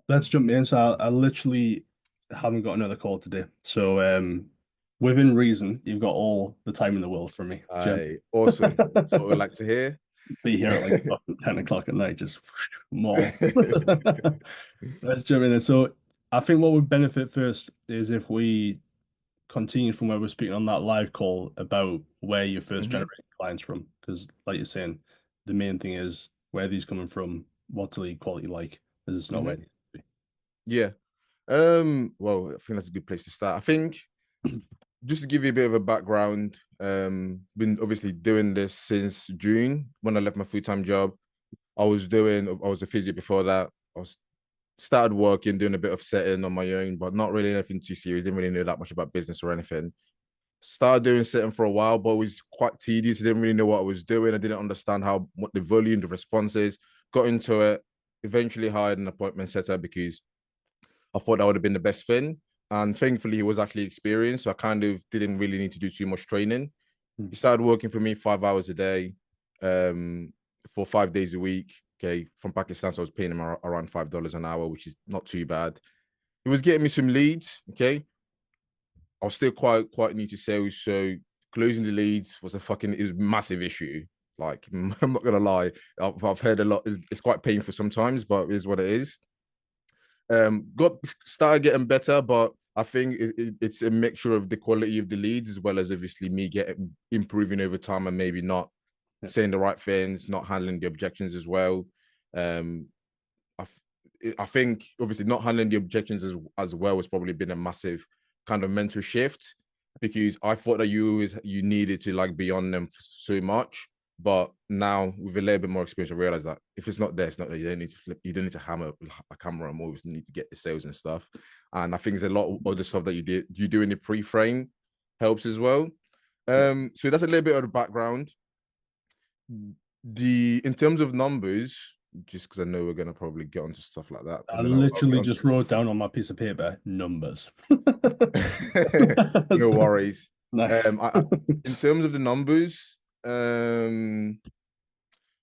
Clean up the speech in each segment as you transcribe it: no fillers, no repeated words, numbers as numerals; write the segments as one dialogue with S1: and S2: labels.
S1: let's jump in. So I literally haven't got another call today. So within reason, you've got all the time in the world for me. Jim.
S2: Awesome. That's what we like to hear.
S1: Be here at like fucking 10 o'clock at night, just maul. Let's jump in. So I think what would benefit first is if we continue from where we're speaking on that live call about where you first
S2: hmm
S1: generate clients from. Because like you're saying, the main thing is where these coming from, what's the lead quality like, because it's not where
S2: hmm
S1: it needs to
S2: Yeah. Well, I think that's a good place to start. I think just to give you a bit of a background, been obviously doing this since June when I left my full-time job. I was a physio before that. I was started working, doing a bit of setting on my own, but not really anything too serious. Didn't really know that much about business or anything. Started doing setting for a while, but it was quite tedious. I didn't really know what I was doing. I didn't understand how what the volume, the responses. Got into it. Eventually hired an appointment setter because I thought that would have been the best thing. And thankfully, he was actually experienced, so I kind of didn't really need to do too much training.
S1: be.
S2: He started working for me 5 hours a day, um, for 5 days a week. Okay, from Pakistan, so I was paying him around $5 an hour, which is not too bad. He was getting me some leads. Okay, I was still quite new to sales, so closing the leads was it was a massive issue. Like I'm not gonna lie, I've heard a lot. It's quite painful sometimes, but it is what it is. Got started getting better, but I think it's a mixture of the quality of the leads as well as obviously me getting improving over time and maybe not
S1: Yeah.
S2: saying the right things, not handling the objections as well. Um, I, I think obviously not handling the objections as well has probably been a massive kind of mental shift because I thought that you needed to like be on them so much. But now with a little bit more experience, I realize that if it's not there, it's not there. You don't need to flip, you don't need to hammer a camera and always need to get the sales and stuff. And I think there's a lot of other stuff that you do in the pre-frame helps as well.
S1: Yeah.
S2: So that's a little bit of the background. The in terms of numbers, just because I know we're gonna probably get onto stuff like that,
S1: I
S2: and then I'll get
S1: literally
S2: onto
S1: just wrote down on my piece of paper numbers.
S2: no worries.
S1: Nice.
S2: In terms of the numbers,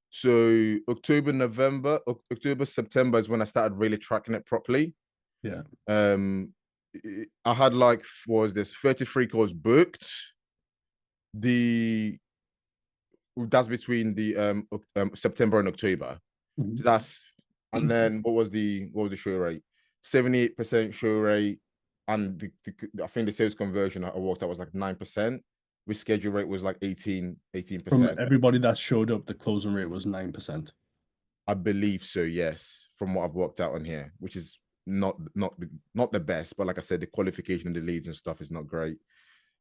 S2: so October, September is when I started really tracking it properly.
S1: Yeah.
S2: Um, I had like was this 33 calls booked. The That's between the September and October. So
S1: Mhm.
S2: that's and then what was the show rate? 78% show rate, and I think the sales conversion I worked out was like 9%. With schedule rate was like 18
S1: From
S2: percent.
S1: everybody that showed up, the closing rate was 9%.
S2: I believe so, yes, from what I've worked out on here, which is not the best, but like I said, the qualification of the leads and stuff is not great.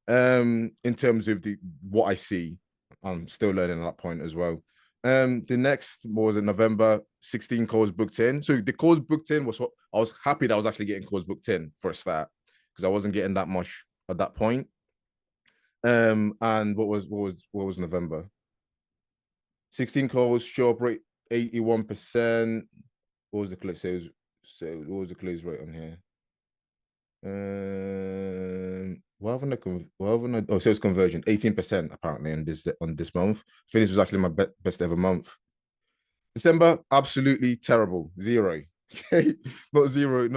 S2: In terms of the what I see, I'm still learning at that point as well. The next was in November, 16 calls booked in. So the calls booked in was what I was happy that I was actually getting calls booked in for a start because I wasn't getting that much at that point. And what was November? 16 calls, show up rate 81%. What was the close sales? So what was the close rate on here? Sales conversion 18% apparently on this month. I think this was actually my best ever month. December, absolutely terrible, zero. Okay, not zero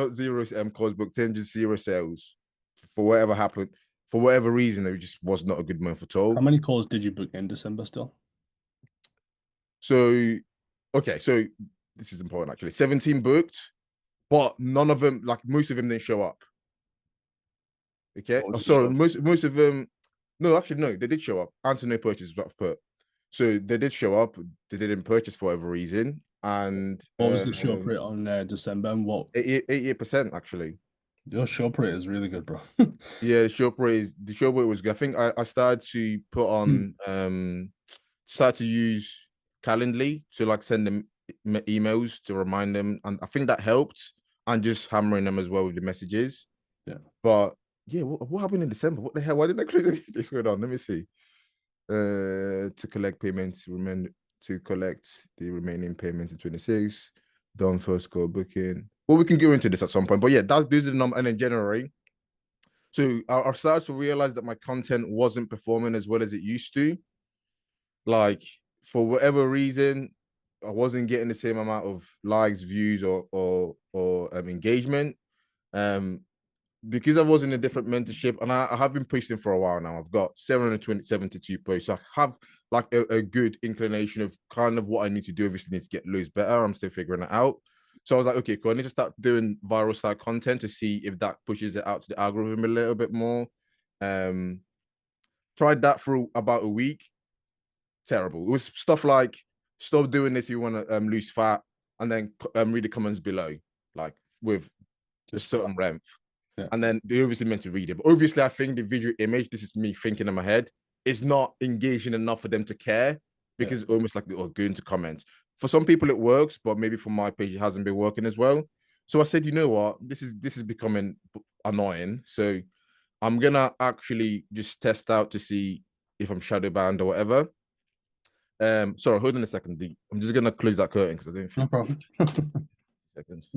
S2: calls booked in, just zero sales for whatever happened. For whatever reason, it just was not a good month at
S1: How
S2: all.
S1: many calls did you book in December still?
S2: So, okay, so this is important actually. 17 booked, but none of them, like most of them, didn't show up. Okay.
S1: What
S2: Oh,
S1: was the
S2: sorry,
S1: result?
S2: most of them. No, actually, no, they did show up. Answer no purchase was what I've put. So they did show up. They didn't purchase for whatever reason, and
S1: What was the show up rate on December and what
S2: 88% actually.
S1: your show up rate is really good, bro.
S2: Yeah, the show rate was good. I think I started to put on start to use Calendly to like send them emails to remind them, and I think that helped, and just hammering them as well with the messages.
S1: Yeah.
S2: But yeah, what happened in December? What the hell? Why didn't I close this going on? Let me see. To collect payments, remain to collect the remaining payments in 26. Done first call booking. Well, we can go into this at some point, but yeah, these are the number. And then January, so I started to realize that my content wasn't performing as well as it used to. Like for whatever reason, I wasn't getting the same amount of likes, views, or or engagement. Because I was in a different mentorship, and I have been posting for a while now. I've got 772 posts. So I have like a good inclination of kind of what I need to do. Obviously, need to get loads better. I'm still figuring it out. So I was like, okay, cool. I need to start doing viral side content to see if that pushes it out to the algorithm a little bit more. Tried that for about a week. Terrible. It was stuff like, stop doing this if you want to lose fat, and then read the comments below, like with a certain length. Yeah. And then they obviously meant to read it. But obviously, I think the video image, this is me thinking in my head, is not engaging enough for them to care, because it's almost like they're going to comments. For some people, it works, but maybe for my page, it hasn't been working as well. So I said, you know what, this is becoming annoying. So I'm gonna actually just test out to see if I'm shadow banned or whatever. Sorry, hold on a second. I'm just gonna close that curtain because I didn't think.
S1: No problem.
S2: Seconds.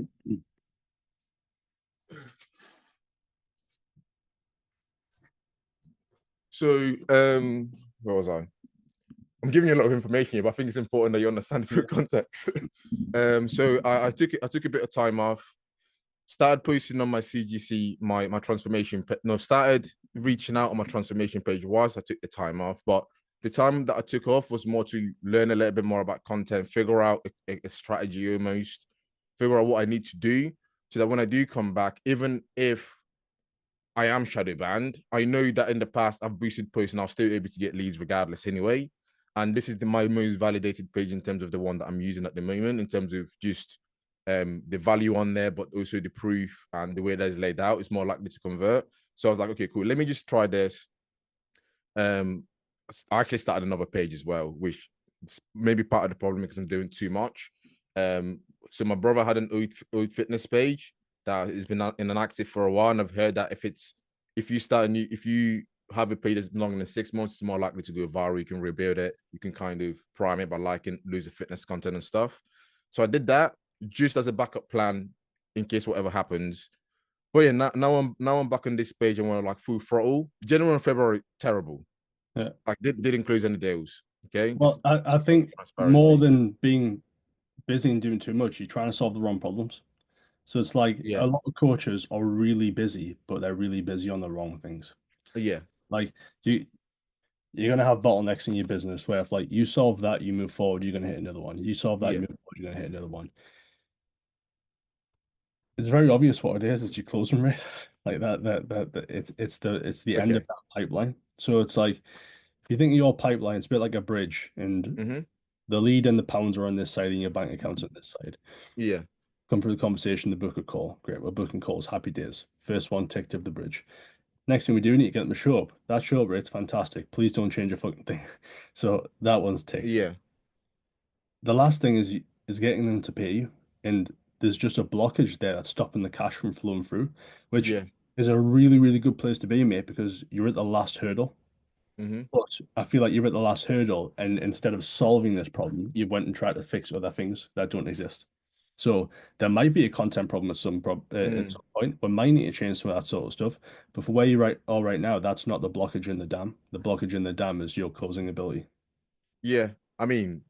S2: So, where was I? I'm giving you a lot of information here, but I think it's important that you understand the context. So I took a bit of time off, started posting on my CGC, my transformation. No, started reaching out on my transformation page whilst I took the time off. But the time that I took off was more to learn a little bit more about content, figure out a strategy almost, figure out what I need to do so that when I do come back, even if I am shadow banned, I know that in the past I've boosted posts and I was still able to get leads regardless anyway. And this is my most validated page in terms of the one that I'm using at the moment, in terms of just the value on there, but also the proof and the way that is laid out is more likely to convert. So I was like, okay, cool. Let me just try this. I actually started another page as well, which is maybe part of the problem because I'm doing too much. So my brother had an old fitness page that has been in an active for a while, and I've heard that if you have a page that's been longer than 6 months, it's more likely to go viral. You can rebuild it. You can kind of prime it by liking loads of fitness content and stuff. So I did that just as a backup plan in case whatever happens. But yeah, now I'm back on this page and we're like full throttle. January and February, terrible.
S1: Yeah,
S2: like didn't close any deals. Okay.
S1: Well, I think more than being busy and doing too much, you're trying to solve the wrong problems. So it's like a lot of coaches are really busy, but they're really busy on the wrong things.
S2: Yeah.
S1: Like you're gonna have bottlenecks in your business where if like you solve that, you move forward, you're gonna hit another one. You solve that, you move forward, you're gonna hit another one. It's very obvious what it is. It's your closing rate. Like that it's the end of that pipeline. So it's like if you think of your pipeline, it's a bit like a bridge, and the lead and the pounds are on this side, and your bank account's on this side.
S2: Yeah.
S1: Come through the conversation, the book a call. Great, we're booking calls, happy days. First one ticked of the bridge. Next thing we do, we need to get them to show up. That show up rate's fantastic. Please don't change your fucking thing. So that one's ticked.
S2: Yeah.
S1: The last thing is getting them to pay you, and there's just a blockage there that's stopping the cash from flowing through, which is a really, really good place to be, mate, because you're at the last hurdle. But I feel like you're at the last hurdle, and instead of solving this problem, you went and tried to fix other things that don't exist. So there might be a content problem at some point. We might need to change some of that sort of stuff. But for where you're right now, that's not the blockage in the dam. The blockage in the dam is your closing ability.
S2: Yeah, I mean,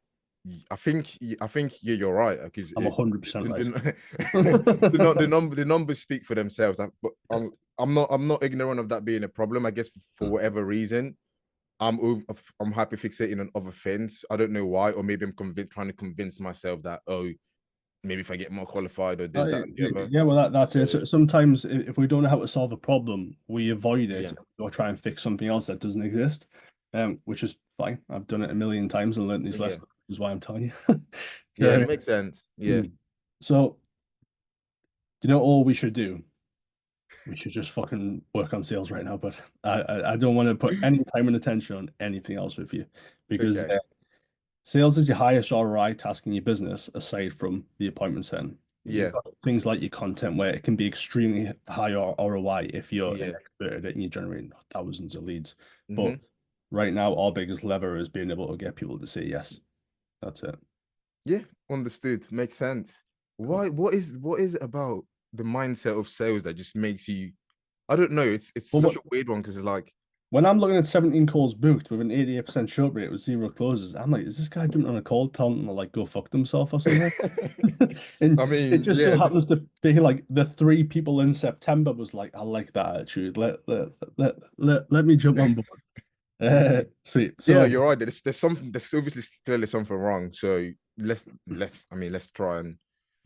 S2: I think you're right, because
S1: I'm 100% right.
S2: The numbers speak for themselves. But I'm not ignorant of that being a problem. I guess for whatever reason, I'm happy fixating on other things. I don't know why, or maybe I'm trying to convince myself that, oh, maybe if I get more qualified or this, that, and the other.
S1: Yeah, well, that's it. So sometimes if we don't know how to solve a problem, we avoid it or try and fix something else that doesn't exist, which is fine. I've done it a million times and learned these lessons, which is why I'm telling you.
S2: Yeah, it makes sense. Yeah.
S1: So, all we should do? We should just fucking work on sales right now, but I don't want to put any time and attention on anything else with you, because sales is your highest ROI task in your business aside from the appointment setting.
S2: Yeah.
S1: Things like your content where it can be extremely high ROI if you're an expert at it and you're generating thousands of leads. But right now, our biggest lever is being able to get people to say yes. That's it.
S2: Yeah, understood. Makes sense. Why? What is it about the mindset of sales that just makes you? I don't know. It's such a weird one, because it's like
S1: when I'm looking at 17 calls booked with an 88% show rate with zero closes, I'm like, is this guy jumping on a call telling them to like go fuck themselves or something?
S2: I
S1: And it
S2: mean,
S1: just so
S2: yeah, this
S1: happens to be like the three people in September was like, I like that attitude. Let me jump on board. Sweet.
S2: yeah,
S1: So
S2: you're right. There's something there's obviously clearly something wrong. So let's try and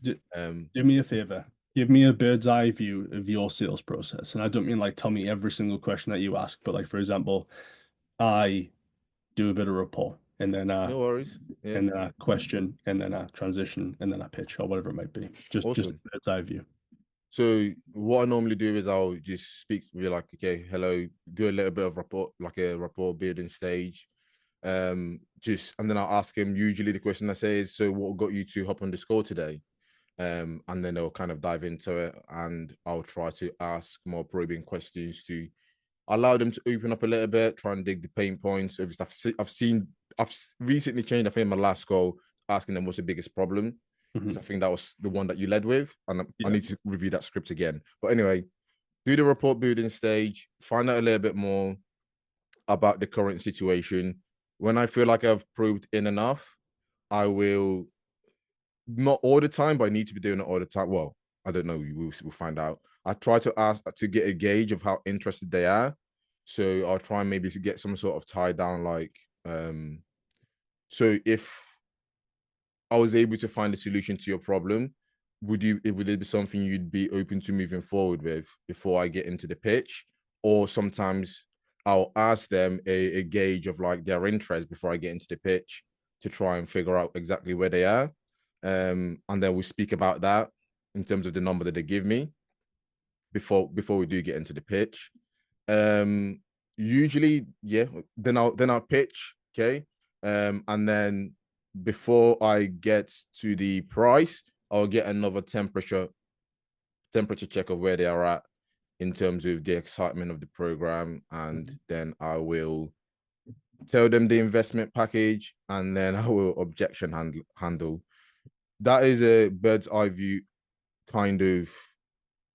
S1: do,
S2: um
S1: do me a favor. Give me a bird's eye view of your sales process. And I don't mean like tell me every single question that you ask, but like for example, I do a bit of rapport and then
S2: no worries. Yeah,
S1: question and then transition and then a pitch or whatever it might be. Just a
S2: awesome.
S1: bird's eye view.
S2: So what I normally do is I'll just speak to you like, okay, hello, do a little bit of rapport, like a rapport building stage. Just and then I'll ask him. Usually the question I say is, so what got you to hop on the score today? And then they'll kind of dive into it, and I'll try to ask more probing questions to allow them to open up a little bit, try and dig the pain points. Obviously, I've recently changed. I think my last goal, asking them what's the biggest problem, because I
S1: Mhm.
S2: think that was the one that you led with, and I
S1: Yeah.
S2: need to review that script again. But anyway, do the report building stage, find out a little bit more about the current situation. When I feel like I've proved in enough, I will not all the time, but I need to be doing it all the time. Well, I don't know. We'll find out. I try to ask to get a gauge of how interested they are. So I'll try and maybe to get some sort of tie down, like so if I was able to find a solution to your problem, would it be something you'd be open to moving forward with before I get into the pitch? Or sometimes I'll ask them a gauge of like their interest before I get into the pitch to try and figure out exactly where they are. And then we speak about that in terms of the number that they give me before we do get into the pitch. Um, Usually, yeah, then I'll pitch, okay. And then before I get to the price, I'll get another temperature check of where they are at in terms of the excitement of the program, and then I will tell them the investment package, and then I will objection handle. That is a bird's eye view kind of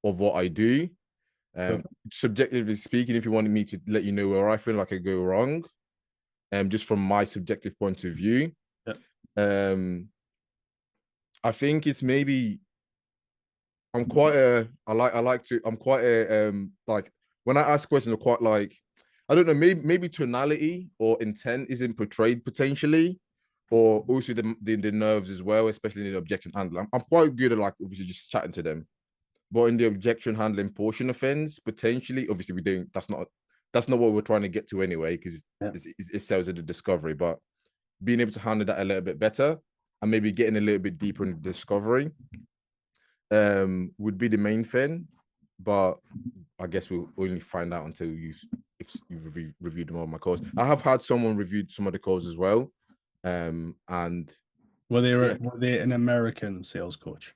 S2: what I do.
S1: Perfect.
S2: Subjectively speaking, if you wanted me to let you know where I feel like I go wrong, just from my subjective point of view,
S1: Yeah.
S2: I think it's maybe I'm quite a I like to I'm quite a like when I ask questions, I'm quite like I don't know, maybe tonality or intent isn't portrayed potentially, or also the nerves as well, especially in the objection handling. I'm quite good at like obviously just chatting to them. But in the objection handling portion of things, potentially, obviously, we don't. That's not what we're trying to get to anyway, because
S1: Yeah.
S2: it sells at the discovery. But being able to handle that a little bit better and maybe getting a little bit deeper in the discovery, would be the main thing. But I guess we'll only find out until if you reviewed more of my calls. I have had someone reviewed some of the calls as well, and yeah,
S1: Were they an American sales coach?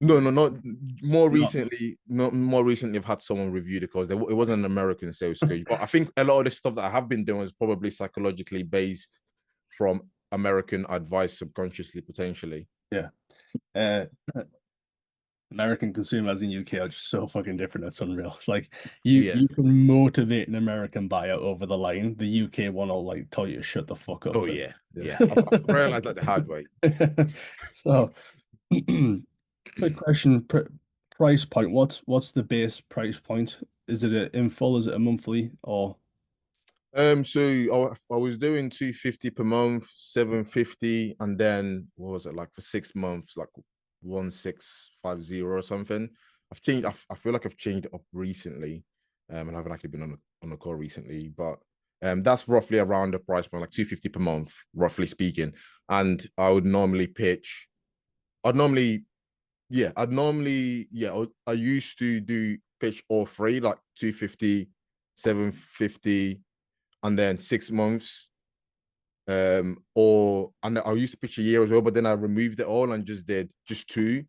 S2: no, not more
S1: No.
S2: recently. Not more recently, I've had someone review the course. It wasn't an American sales coach, but I think a lot of the stuff that I have been doing is probably psychologically based from American advice subconsciously, potentially.
S1: Yeah. Uh, American consumers in UK are just so fucking different. It's unreal. Like
S2: Yeah.
S1: you can motivate an American buyer over the line. The UK one will like tell you to shut the fuck up.
S2: Oh
S1: But
S2: yeah,
S1: yeah.
S2: yeah. I've realized that the hard way.
S1: So quick question, price point. What's the base price point? Is it a in full? Is it a monthly or
S2: So I was doing 250 per month, 750, and then what was it like for 6 months, like 1650 or something. I've changed. I feel like I've changed it up recently, and I haven't actually been on a call recently, but that's roughly around the price point, like 250 per month, roughly speaking. And I would normally pitch. I'd normally, yeah, I used to do pitch all three, like 250, 750, and then 6 months. Or and I used to pitch a year as well, but then I removed it all and just did just two.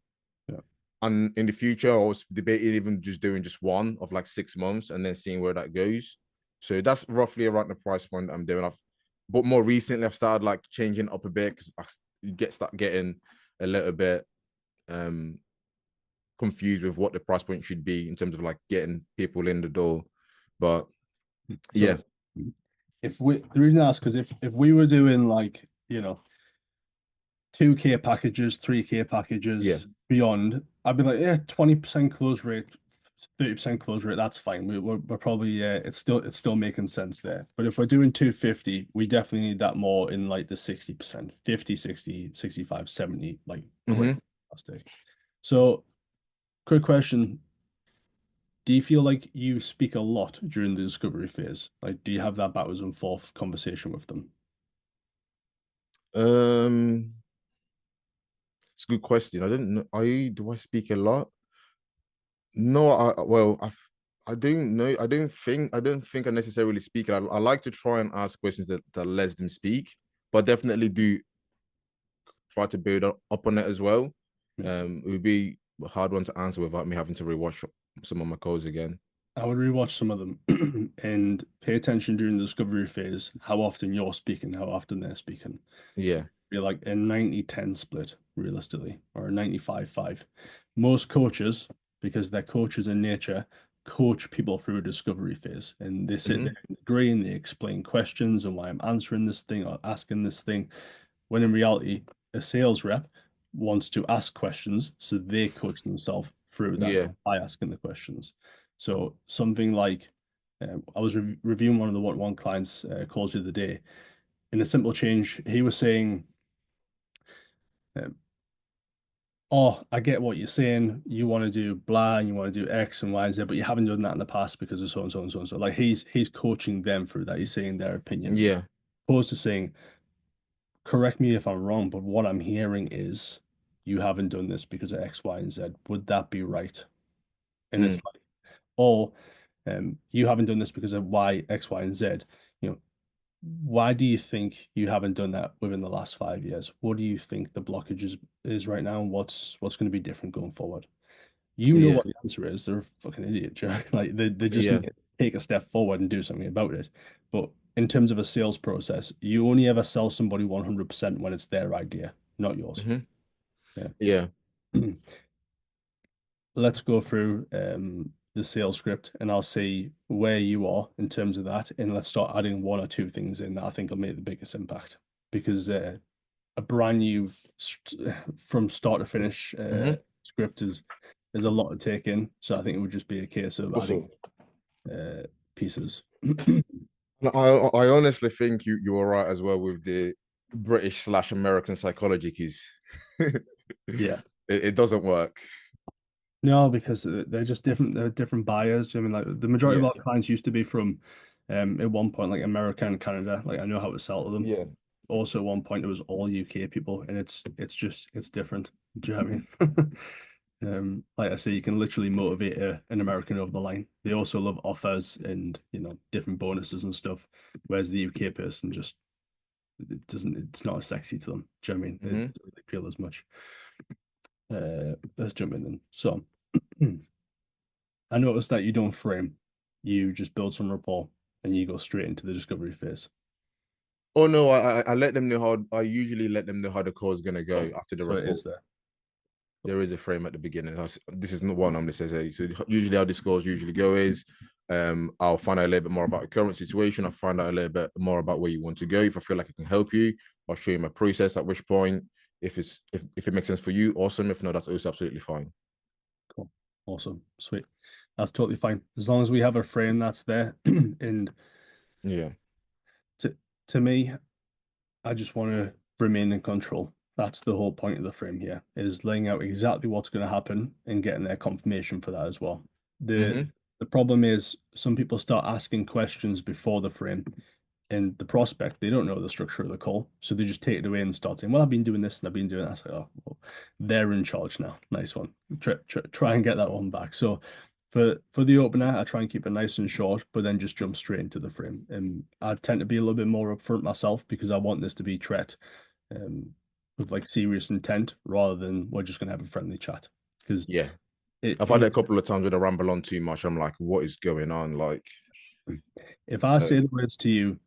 S1: yeah.
S2: And in the future, I was debating even just doing just one of like 6 months and then seeing where that goes. So that's roughly around the price point I'm doing. But more recently, I've started like changing up a bit because I start getting a little bit um confused with what the price point should be in terms of like getting people in the door. But Yeah.
S1: So if we the reason I ask because if we were doing like, 2K packages, 3K
S2: Yeah.
S1: packages beyond, I'd be like, yeah, 20% close rate, 30% close rate, that's fine. We're probably it's still making sense there. But if we're doing 250, we definitely need that more in like the 60%, 50, 60, 65, 70, like great.
S2: Hmm.
S1: Fantastic. So quick question. Do you feel like you speak a lot during the discovery phase? Like, do you have that backwards and forth conversation with them?
S2: Um, it's a good question. I didn't know. Do I speak a lot? No, I don't know. I don't think I necessarily speak. I like to try and ask questions that lets them speak, but definitely do try to build up on it as well.
S1: Yeah.
S2: It would be a hard one to answer without me having to rewatch some of my calls again.
S1: I would rewatch some of them and pay attention during the discovery phase, how often you're speaking, how often they're speaking.
S2: Yeah.
S1: Be like a 90-10 split, realistically, or a 95-5. Most coaches, because they're coaches in nature, coach people through a discovery phase. And they sit there
S2: Hmm.
S1: and agree and they explain questions and why I'm answering this thing or asking this thing. When in reality, a sales rep wants to ask questions, so they coach themselves through that
S2: Yeah.
S1: by asking the questions. So something like I was reviewing one of the one clients calls the other day. In a simple change, he was saying, um, "Oh, I get what you're saying. You want to do blah, and you want to do X and Y and Z, but you haven't done that in the past because of so and so and so and so." Like he's coaching them through that. He's saying their opinion,
S2: Yeah.
S1: opposed to saying, correct me if I'm wrong, but what I'm hearing is you haven't done this because of X, Y, and Z. Would that be right? And
S2: Mm.
S1: it's like, oh, you haven't done this because of Y, X, Y, and Z. You know, why do you think you haven't done that within the last 5 years? What do you think the blockage is right now, and what's going to be different going forward? You know
S2: Yeah.
S1: what the answer is. They're a fucking idiot, Jack. Like they just
S2: Yeah.
S1: need to take a step forward and do something about it. But in terms of a sales process, you only ever sell somebody 100% when it's their idea, not yours.
S2: Hmm.
S1: Yeah.
S2: Yeah.
S1: Let's go through the sales script and I'll see where you are in terms of that. And let's start adding one or two things in that I think will make the biggest impact. Because a brand new from start to finish
S2: Hmm.
S1: script is a lot to take in. So I think it would just be a case of adding
S2: Also,
S1: uh, pieces.
S2: I honestly think you were right as well with the British/American psychology keys.
S1: Yeah.
S2: It doesn't work.
S1: No, because they're just different. They're different buyers. I mean, like the majority of
S2: Yeah.
S1: our clients used to be from, at one point, like America and Canada. Like I know how to sell to them.
S2: Yeah.
S1: Also, at one point, it was all UK people, and it's different. Do you know what I mean? Like I say, you can literally motivate an American over the line. They also love offers and different bonuses and stuff, whereas the UK person just it doesn't. It's not as sexy to them. Do you know what I mean? It
S2: Hmm.
S1: doesn't really appeal as much. Let's jump in then. So. I noticed that you don't frame. You just build some rapport and you go straight into the discovery phase.
S2: Oh no, I let them know how I usually let them know how the call is gonna go
S1: Okay.
S2: after the
S1: So it
S2: report.
S1: is there.
S2: There is a frame at the beginning. This is not one I'm necessarily. So usually how this calls usually go is I'll find out a little bit more about the current situation. I'll find out a little bit more about where you want to go. If I feel like I can help you, I'll show you my process, at which point, if it makes sense for you, awesome. If not, that's also absolutely fine.
S1: Cool. Awesome. Sweet. That's totally fine. As long as we have a frame that's there. And
S2: Yeah.
S1: to to me, I just want to remain in control. That's the whole point of the frame here, is laying out exactly what's going to happen and getting their confirmation for that as well. The
S2: Hmm.
S1: the problem is some people start asking questions before the frame, and the prospect, they don't know the structure of the call. So they just take it away and start saying, well, I've been doing this and I've been doing that. I say, oh, well, they're in charge now. Nice one. Try and get that one back. So for the opener, I try and keep it nice and short, but then just jump straight into the frame. And I tend to be a little bit more upfront myself because I want this to be threat with like serious intent rather than we're just gonna have a friendly chat. Because
S2: Yeah.
S1: it
S2: I've had it a couple of times with I ramble on too much. I'm like, what is going on? Like,
S1: if I
S2: uh,
S1: say the words to you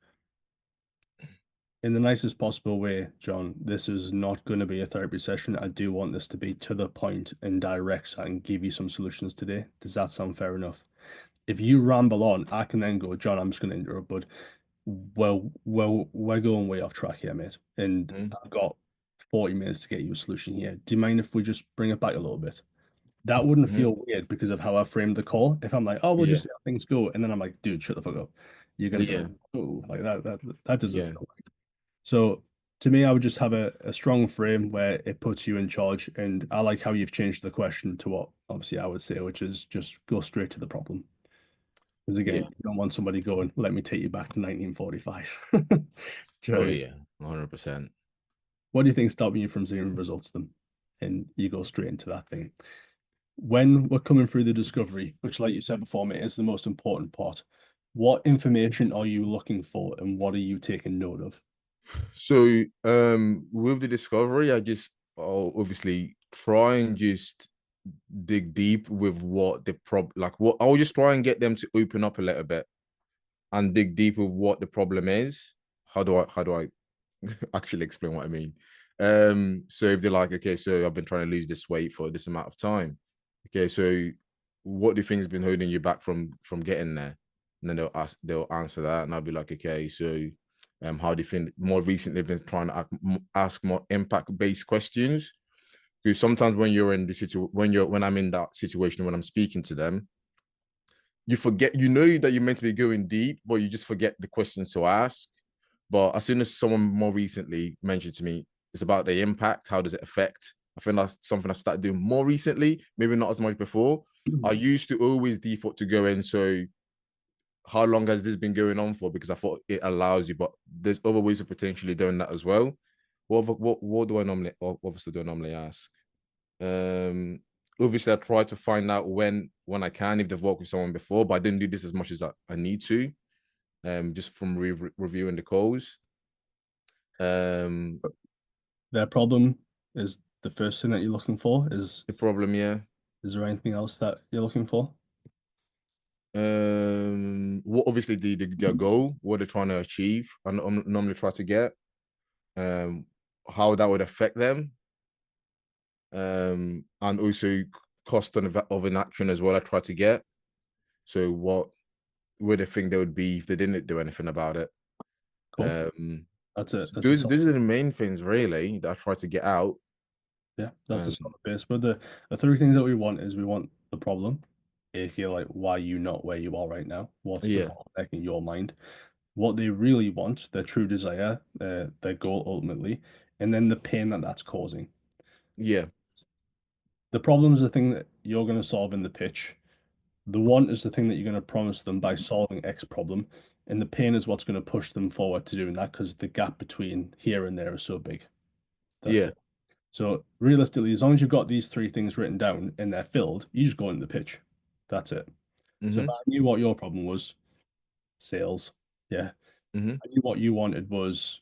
S1: in the nicest possible way, John, this is not going to be a therapy session. I do want this to be to the point and direct so I can give you some solutions today. Does that sound fair enough? If you ramble on, I can then go, John, I'm just going to interrupt, but we're going way off track here, mate. And
S2: Mhm.
S1: I've got 40 minutes to get you a solution here. Do you mind if we just bring it back a little bit? That wouldn't
S2: Mhm.
S1: feel weird because of how I framed the call. If I'm like, oh, we'll
S2: Yeah,
S1: just see how things go, and then I'm like, dude, shut the fuck up. You're gonna
S2: yeah,
S1: go, oh, like that doesn't
S2: yeah,
S1: feel right. So to me, I would just have a strong frame where it puts you in charge. And I like how you've changed the question to what obviously I would say, which is just go straight to the problem. Because again,
S2: yeah.
S1: you don't want somebody going, let me take you back to 1945. Do you know what I
S2: Oh
S1: mean?
S2: yeah, 100%.
S1: What do you think stopping you from seeing results then? And you go straight into that thing. When we're coming through the discovery, which, like you said before, mate, is the most important part, what information are you looking for and what are you taking note of?
S2: So with the discovery, I'll obviously try and just dig deep with what the like what I'll just try and get them to open up a little bit and dig deep with what the problem is. How do I actually explain what I mean? So if they're like, okay, so I've been trying to lose this weight for this amount of time. Okay, so what do you think has been holding you back from getting there? And then they'll answer that, and I'll be like, okay, so how do you think more recently they've been trying to ask more impact-based questions? Because sometimes when you're in the situation, when I'm in that situation, when I'm speaking to them, you forget, you know that you're meant to be going deep, but you just forget the questions to ask. But as soon as someone more recently mentioned to me, it's about the impact. How does it affect? I think that's something I started doing more recently, maybe not as much before. I used to always default to go in. So, how long has this been going on for? Because I thought it allows you, but there's other ways of potentially doing that as well. What do I normally obviously do I normally ask? Um, Obviously I try to find out when I can if they've worked with someone before, but I didn't do this as much as I need to. Just from reviewing the calls. Um,
S1: Their problem is the first thing that you're looking for.
S2: the problem, yeah.
S1: Is there anything else that you're looking for?
S2: What obviously their goal, what they're trying to achieve, and normally try to get, um, how that would affect them, and also cost of inaction as well. I try to get. So what would they think they would be if they didn't do anything about it?
S1: Cool. That's it.
S2: So
S1: That's a
S2: those
S1: solid.
S2: those are the main things really that I try to get out.
S1: Yeah, that's a
S2: Um,
S1: solid base. But the three things that we want is we want the problem, if you're like, why you not where you are right now? What's the
S2: yeah,
S1: bottleneck in your mind? What they really want, their true desire, their goal ultimately, and then the pain that that's causing.
S2: yeah,
S1: The problem is the thing that you're going to solve in the pitch. The want is the thing that you're going to promise them by solving X problem, and the pain is what's going to push them forward to doing that because the gap between here and there is so big. That's
S2: yeah.
S1: it. So realistically, as long as you've got these three things written down and they're filled, you just go into the pitch. That's it. So if
S2: Mm-hmm,
S1: I knew what your problem was, sales, yeah.
S2: mm-hmm,
S1: I knew what you wanted was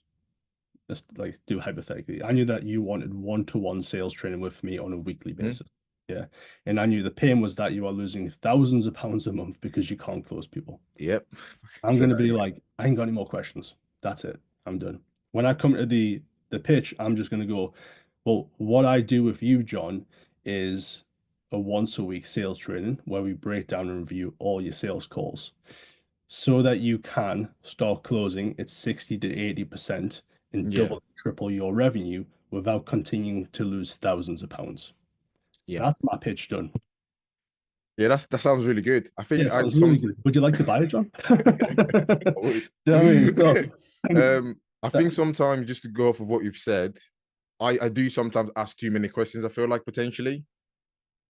S1: just like do hypothetically. I knew that you wanted one-to-one sales training with me on a weekly
S2: mm-hmm.
S1: basis. Yeah. And I knew the pain was that you are losing thousands of pounds a month because you can't close people.
S2: Yep.
S1: I'm
S2: Say
S1: gonna
S2: that
S1: be
S2: again.
S1: like, I ain't got any more questions. That's it. I'm done. When I come to the pitch, I'm just gonna go, well, what I do with you, John, is a once a week sales training where we break down and review all your sales calls so that you can start closing at 60 to 80% and
S2: Yeah,
S1: double, triple your revenue without continuing to lose thousands of pounds.
S2: yeah.
S1: That's my pitch done.
S2: Yeah, that sounds really good. I
S1: Yeah,
S2: think
S1: it
S2: I
S1: sounds really
S2: some
S1: good. Would you like to buy it, John?
S2: I would.
S1: Do you know what I mean? So,
S2: I
S1: that,
S2: think sometimes just to go off of what you've said, I do sometimes ask too many questions. I feel like potentially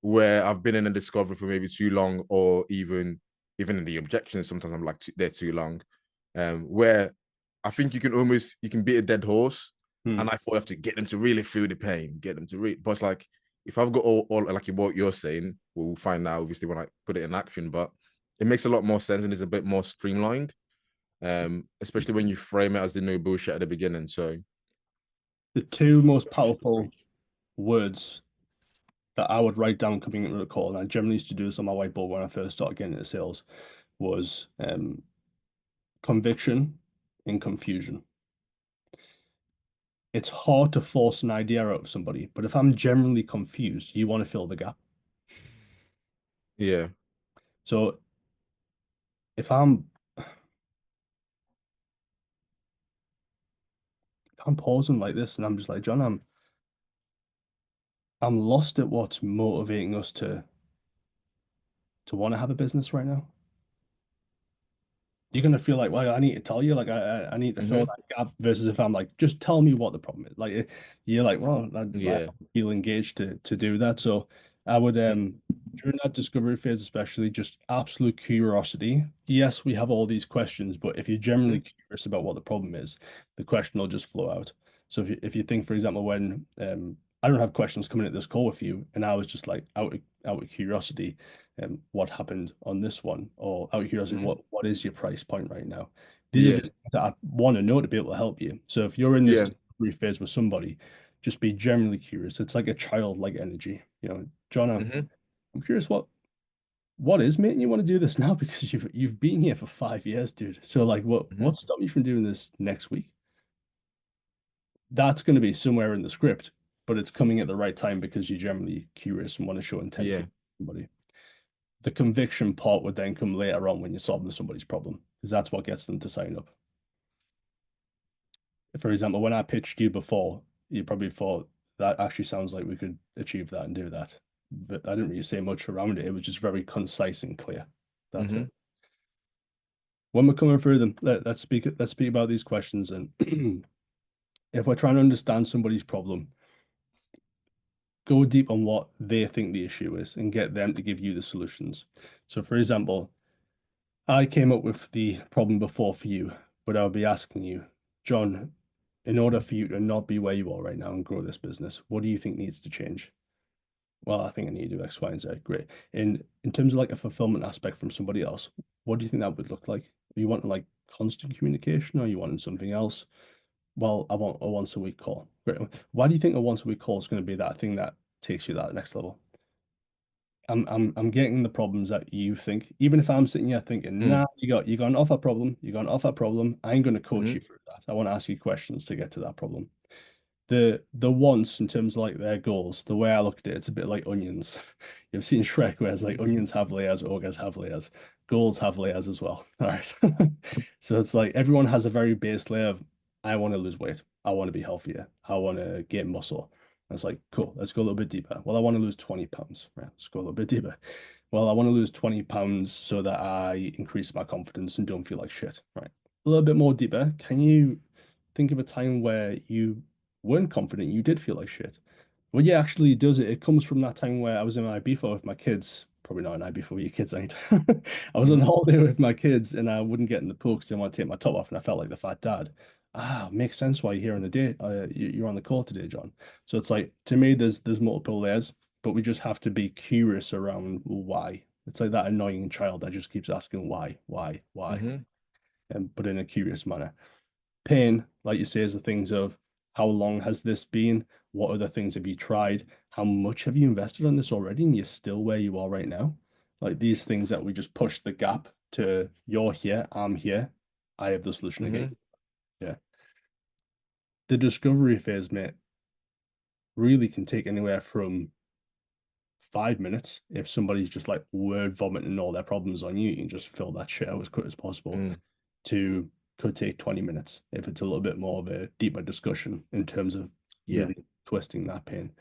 S2: where I've been in a discovery for maybe too long, or even in the objections, sometimes I'm like they're too long. Where I think you can beat a dead horse,
S1: hmm.
S2: and I thought I have to get them to really feel the pain, get them to read. But it's like if I've got all like what you're saying, we'll find out obviously when I put it in action. But it makes a lot more sense and it's a bit more streamlined. Especially when you frame it as the no bullshit at the beginning. So
S1: The two most powerful words that I would write down coming into the call, and I generally used to do this on my whiteboard when I first started getting into sales, was conviction and confusion. It's hard to force an idea out of somebody, but if I'm generally confused, you want to fill the gap.
S2: yeah,
S1: So if I'm pausing like this and I'm just like, John, I'm lost at what's motivating us to want to have a business right now. You're gonna feel like, well, I need to tell you, like I need to fill
S2: Mm-hmm.
S1: that gap. Versus if I'm like, just tell me what the problem is. Like you're like, well, I
S2: Yeah.
S1: feel engaged to do that. So I would
S2: Mm,
S1: during that discovery phase, especially, just absolute curiosity. Yes, we have all these questions, but if you're generally
S2: mhm.
S1: curious about what the problem is, the question will just flow out. So if you think, for example, when I don't have questions coming at this call with you, and I was just like out of curiosity what happened on this one, or out of curiosity,
S2: Mhm.
S1: what is your price point right now? These are
S2: Yeah.
S1: just things that I want to know to be able to help you. So if you're in this
S2: Yeah.
S1: discovery phase with somebody, just be generally curious. It's like a childlike energy. John,
S2: Hmm.
S1: I'm curious what is making you want to do this now? Because you've been here for 5 years, dude. So like
S2: Hmm.
S1: what stopped you from doing this next week? That's going to be somewhere in the script, but it's coming at the right time because you're generally curious and want to show intent for
S2: Yeah.
S1: somebody. The conviction part would then come later on when you're solving somebody's problem, because that's what gets them to sign up. For example, when I pitched you before, you probably thought that actually sounds like we could achieve that and do that. But I didn't really say much around it. It was just very concise and clear. That's
S2: Hmm.
S1: it. When we're coming through them, let's speak about these questions. And if we're trying to understand somebody's problem, go deep on what they think the issue is and get them to give you the solutions. So, for example, I came up with the problem before for you, but I'll be asking you, John, in order for you to not be where you are right now and grow this business, what do you think needs to change? Well, I think I need to do X, Y, and Z. Great. In terms of like a fulfillment aspect from somebody else, what do you think that would look like? You want like constant communication, or you want something else? Well, I want a once a week call. Great. Why do you think a once a week call is going to be that thing that takes you that next level? I'm getting the problems that you think. Even if I'm sitting here thinking,
S2: Mm.
S1: nah, you got an offer problem, you got an offer problem. I ain't going to coach
S2: Hmm.
S1: you through that. I want to ask you questions to get to that problem. The wants in terms of like their goals, the way I look at it, it's a bit like onions. You've seen Shrek where it's like onions have layers, ogres have layers, goals have layers as well. All right. So it's like everyone has a very base layer of I want to lose weight, I want to be healthier, I want to gain muscle. And it's like, cool, let's go a little bit deeper. Well, I want to lose 20 pounds. Right, let's go a little bit deeper. Well, I want to lose 20 pounds so that I increase my confidence and don't feel like shit. Right. A little bit more deeper. Can you think of a time where you weren't confident, you did feel like shit? Well, yeah, actually, it does. It comes from that time where I was in Ibiza with my kids. Probably not in Ibiza with your kids anytime. I was on
S2: Hmm.
S1: holiday with my kids and I wouldn't get in the pool because I didn't want to take my top off and I felt like the fat dad. Ah, makes sense why you're here on the day. You're on the call today, John. So it's like to me, there's multiple layers, but we just have to be curious around why. It's like that annoying child that just keeps asking why,
S2: Hmm.
S1: and but in a curious manner. Pain, like you say, is the things of how long has this been? What other things have you tried? How much have you invested on this already? And you're still where you are right now. Like these things that we just push the gap to you're here, I'm here, I have the solution to get
S2: Hmm.
S1: you. Yeah. The discovery phase, mate, really can take anywhere from 5 minutes. If somebody's just like word vomiting all their problems on you, you can just fill that shit out as quick as possible.
S2: Mm.
S1: To could take 20 minutes if it's a little bit more of a deeper discussion in terms of
S2: Yeah.
S1: really twisting that pain.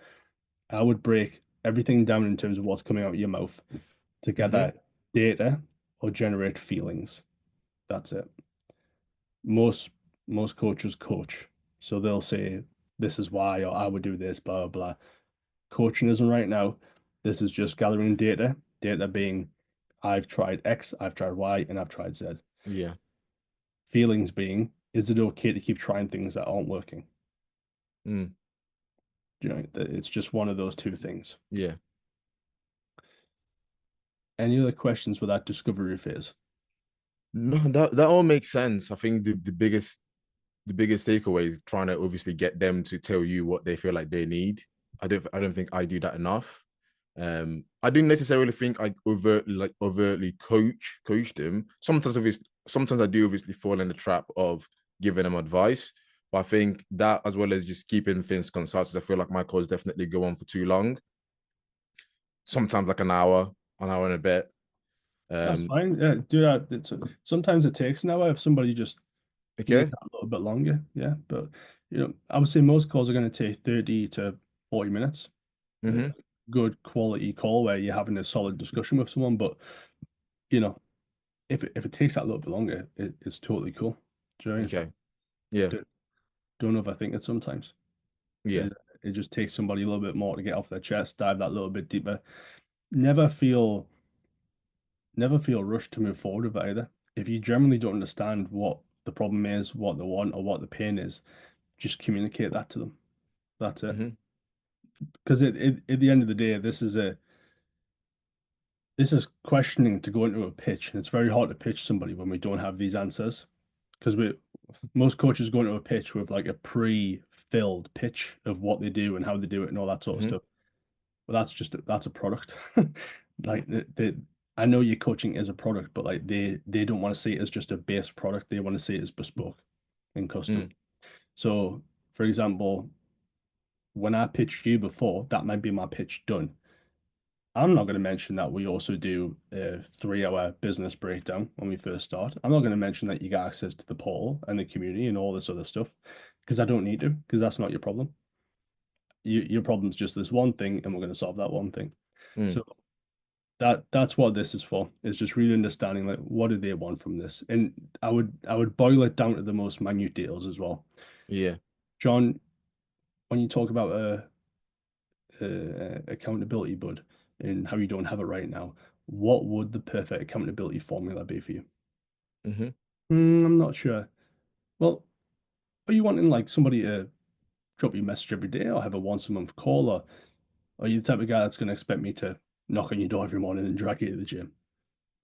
S1: I would break everything down in terms of what's coming out of your mouth to get
S2: Hmm.
S1: that data or generate feelings. That's it. Most most coaches coach. So they'll say, this is why, or I would do this, blah, blah, blah. Coaching isn't right now. This is just gathering data, data being I've tried X, I've tried Y, and I've tried Z.
S2: Yeah.
S1: Feelings being, is it okay to keep trying things that aren't working?
S2: Mm.
S1: It's just one of those two things.
S2: Yeah.
S1: Any other questions with that discovery phase?
S2: No, that all makes sense. I think the biggest takeaway is trying to obviously get them to tell you what they feel like they need. I don't think I do that enough. I didn't necessarily think I overtly coach them. Sometimes I do obviously fall in the trap of giving them advice. But I think that as well as just keeping things concise, I feel like my calls definitely go on for too long. Sometimes like an hour and a bit.
S1: That's
S2: Um,
S1: fine. Yeah, do that. Sometimes it takes an hour if somebody just needs
S2: okay.
S1: that a little bit longer. Yeah, but I would say most calls are going to take 30 to 40 minutes. A
S2: Mm-hmm.
S1: good quality call where you're having a solid discussion with someone. But you know, if it takes that a little bit longer, it's totally cool. Do you know what I mean?
S2: Okay. Yeah.
S1: D- Don't overthink it sometimes.
S2: Yeah.
S1: It, it just takes somebody a little bit more to get off their chest, dive that little bit deeper. Never feel never feel rushed to move forward with it either. If you generally don't understand what the problem is, what they want, or what the pain is, just communicate that to them. That's it.
S2: Mm-hmm.
S1: Because at the end of the day, this is questioning to go into a pitch, and it's very hard to pitch somebody when we don't have these answers. Because most coaches go into a pitch with like a pre-filled pitch of what they do and how they do it and all that sort of
S2: Mm-hmm.
S1: stuff. But that's a product. Like I know your coaching is a product, but like they don't want to see it as just a base product. They want to see it as bespoke and custom.
S2: Mm.
S1: So, for example, when I pitched you before, that might be my pitch done. I'm not going to mention that we also do a 3 hour business breakdown when we first start. I'm not going to mention that you get access to the portal and the community and all this other stuff because I don't need to, because that's not your problem. Your problem's just this one thing, and we're going to solve that one thing.
S2: Mm.
S1: So that's what this is for. Is just really understanding like what do they want from this, and I would boil it down to the most minute details as well.
S2: Yeah.
S1: John, when you talk about accountability, bud, and how you don't have it right now, what would the perfect accountability formula be for you?
S2: Mm-hmm.
S1: I'm not sure. Well, are you wanting like somebody to drop you a message every day or have a once a month call, or are you the type of guy that's going to expect me to knock on your door every morning and drag you to the gym?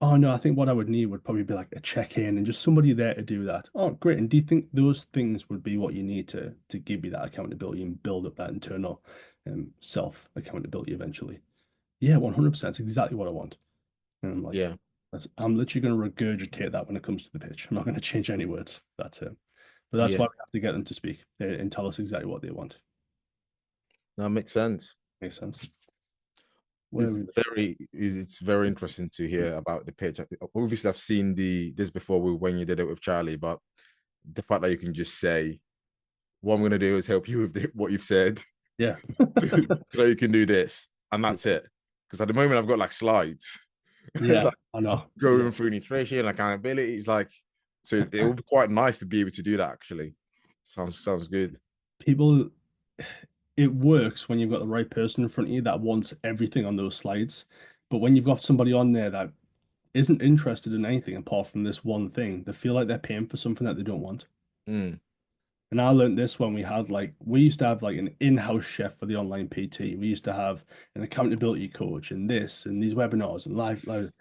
S1: Oh no, I think what I would need would probably be like a check-in and just somebody there to do that. Oh, great. And do you think those things would be what you need to give you that accountability and build up that internal self accountability eventually? Yeah, 100%. It's exactly what I want. And I'm like,
S2: Yeah.
S1: I'm literally going to regurgitate that when it comes to the pitch. I'm not going to change any words. That's it. But that's why
S2: Yeah.
S1: we have to get them to speak and tell us exactly what they want.
S2: That makes sense.
S1: Makes sense. Where we
S2: It's very interesting to hear about the pitch. Obviously, I've seen this before when you did it with Charlie, but the fact that you can just say, what I'm gonna do is help you with what you've said,
S1: yeah.
S2: so you can do this, and that's it. Because at the moment I've got like slides. It's
S1: Yeah,
S2: like
S1: I know.
S2: going through nutrition, accountability. It's like so it would be quite nice to be able to do that actually. Sounds good.
S1: People, it works when you've got the right person in front of you that wants everything on those slides. But when you've got somebody on there that isn't interested in anything apart from this one thing, they feel like they're paying for something that they don't want.
S2: Mm.
S1: And I learned this when we used to have like an in-house chef for the online PT. We used to have an accountability coach and this and these webinars and live.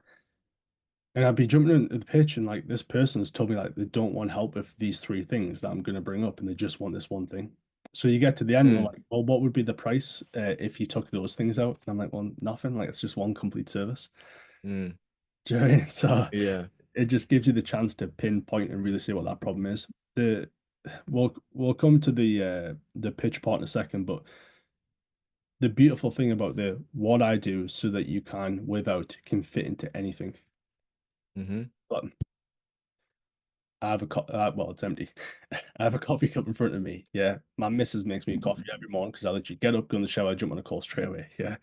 S1: And I'd be jumping into the pitch and like this person's told me like they don't want help with these three things that I'm going to bring up and they just want this one thing. So you get to the end and they're
S2: Mm.
S1: like, well, what would be the price if you took those things out? And I'm like, well, nothing. Like it's just one complete service.
S2: Mm.
S1: Do you know what I mean? So
S2: Yeah.
S1: it just gives you the chance to pinpoint and really see what that problem is. The we'll come to the pitch part in a second, but the beautiful thing about the what I do so that you can without can fit into anything.
S2: Mm-hmm.
S1: But I have well, it's empty. I have a coffee cup in front of me. Yeah, my missus makes me a coffee every morning because I literally get up, go in the shower, jump on a call straight away. Yeah,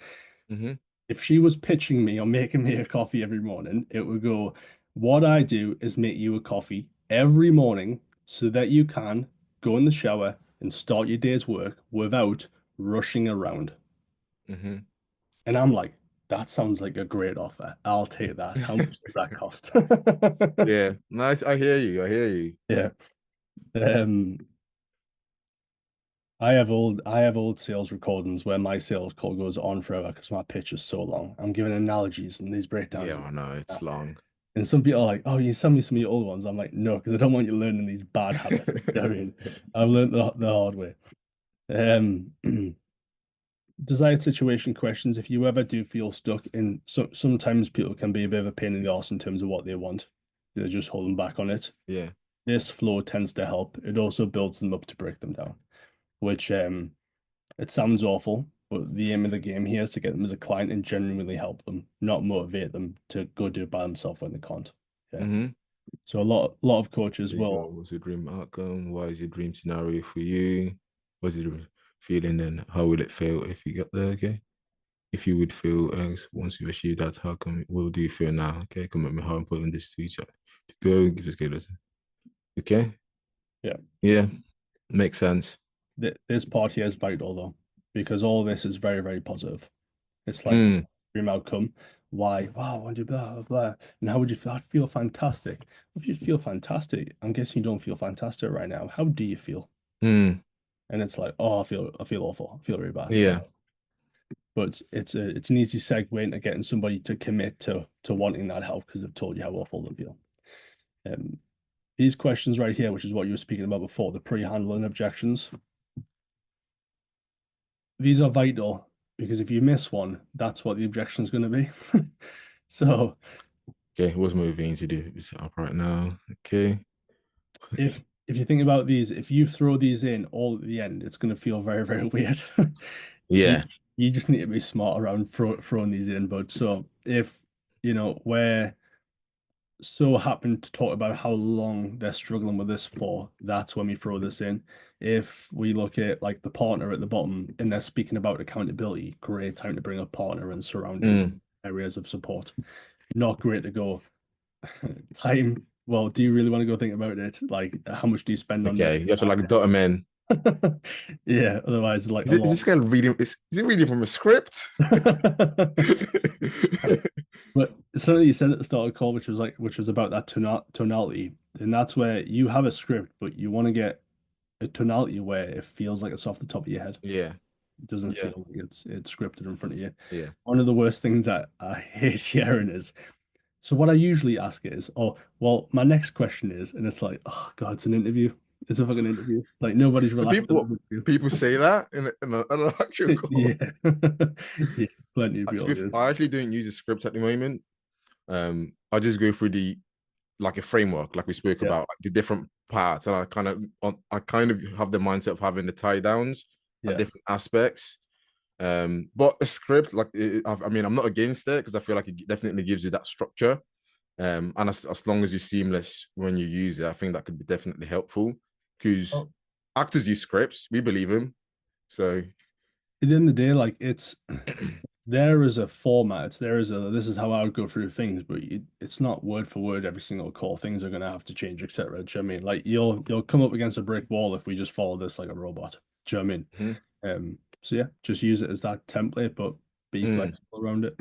S2: Mm-hmm.
S1: if she was pitching me or making me a coffee every morning, it would go, what I do is make you a coffee every morning so that you can go in the shower and start your day's work without rushing around.
S2: Mm-hmm.
S1: And I'm like, that sounds like a great offer. I'll take that. How much does that cost?
S2: Yeah. Nice. I hear you. I hear you.
S1: Yeah. Um, I have old sales recordings where my sales call goes on forever because my pitch is so long. I'm giving analogies and these breakdowns
S2: Yeah,
S1: and
S2: I know it's
S1: stuff.
S2: long.
S1: And some people are like, "Oh, you send me some of your old ones." I'm like, "No, because I don't want you learning these bad habits." You know what I mean, I've learned the hard way. Um, desired situation questions. If you ever do feel stuck in, sometimes people can be a bit of a pain in the arse in terms of what they want. They're just holding back on it.
S2: Yeah.
S1: This flow tends to help. It also builds them up to break them down, which it sounds awful, But the aim of the game here is to get them as a client and genuinely help them, not motivate them to go do it by themselves when they can't. Yeah.
S2: Mm-hmm.
S1: So a lot of coaches
S2: There you go.
S1: will.
S2: What's your dream outcome? What is your dream scenario for you? What's your feeling and how will it feel if you get there? Okay. If you would feel X once you've achieved that, how come what do you feel now? Okay, come at me, how important this to you to go give us good. Okay.
S1: Yeah.
S2: Yeah, makes sense.
S1: This part here is vital though, because all this is very, very positive. It's like
S2: Mm,
S1: dream outcome. Why? Wow, I want to do blah, blah, blah. And how would you feel? I'd feel fantastic. If you feel fantastic, I'm guessing you don't feel fantastic right now. How do you feel?
S2: mm,
S1: And it's like, oh, I feel awful. I feel really bad.
S2: yeah.
S1: But it's an easy segue into getting somebody to commit to wanting that help because they've told you how awful they feel. Um, these questions right here, which is what you were speaking about before, the pre-handling objections. These are vital because if you miss one, that's what the objection is going to be. So
S2: Okay, what's moving to do? It's up right now. Okay.
S1: if you think about these, if you throw these in all at the end, it's going to feel very, very weird. You
S2: Yeah.
S1: you just need to be smart around throwing these in, bud. So if we're so happen to talk about how long they're struggling with this for, that's when we throw this in. If we look at like the partner at the bottom and they're speaking about accountability, great time to bring a partner and surround you with
S2: Mm,
S1: areas of support. Not great to go time. Well, do you really want to go think about it? Like, how much do you spend on
S2: okay.
S1: that?
S2: You have to like dot them in.
S1: Yeah, otherwise, like a
S2: Is
S1: lot.
S2: this guy reading? Is he reading from a script?
S1: But something that you said at the start of the call, which was about that tonality, and that's where you have a script, but you want to get a tonality where it feels like it's off the top of your head.
S2: Yeah.
S1: It doesn't
S2: Yeah.
S1: feel like it's scripted in front of you.
S2: Yeah.
S1: One of the worst things that I hate hearing is, so what I usually ask is, oh, well, my next question is, and it's like, oh God, it's an interview. It's a fucking interview. Like nobody's
S2: The
S1: relaxed
S2: people
S1: at
S2: what,
S1: an interview.
S2: people say that in an actual call.
S1: Yeah. Yeah, plenty of people do.
S2: I actually don't use a script at the moment. I just go through the like a framework, like we spoke
S1: Yeah.
S2: about, like the different parts, and I kind of have the mindset of having the tie downs at
S1: Yeah.
S2: different aspects. But a script, like I mean, I'm not against it because I feel like it definitely gives you that structure. And as long as you're seamless when you use it, I think that could be definitely helpful because
S1: Oh,
S2: actors use scripts, we believe them. So
S1: at the end of the day, like there is a format. There is a this is how I would go through things, but it's not word for word every single call. Things are gonna have to change, etc. Do you know what I mean? Like you'll come up against a brick wall if we just follow this like a robot. Do you know what I mean?
S2: mhm.
S1: So yeah, just use it as that template, but be
S2: Mm,
S1: flexible around it.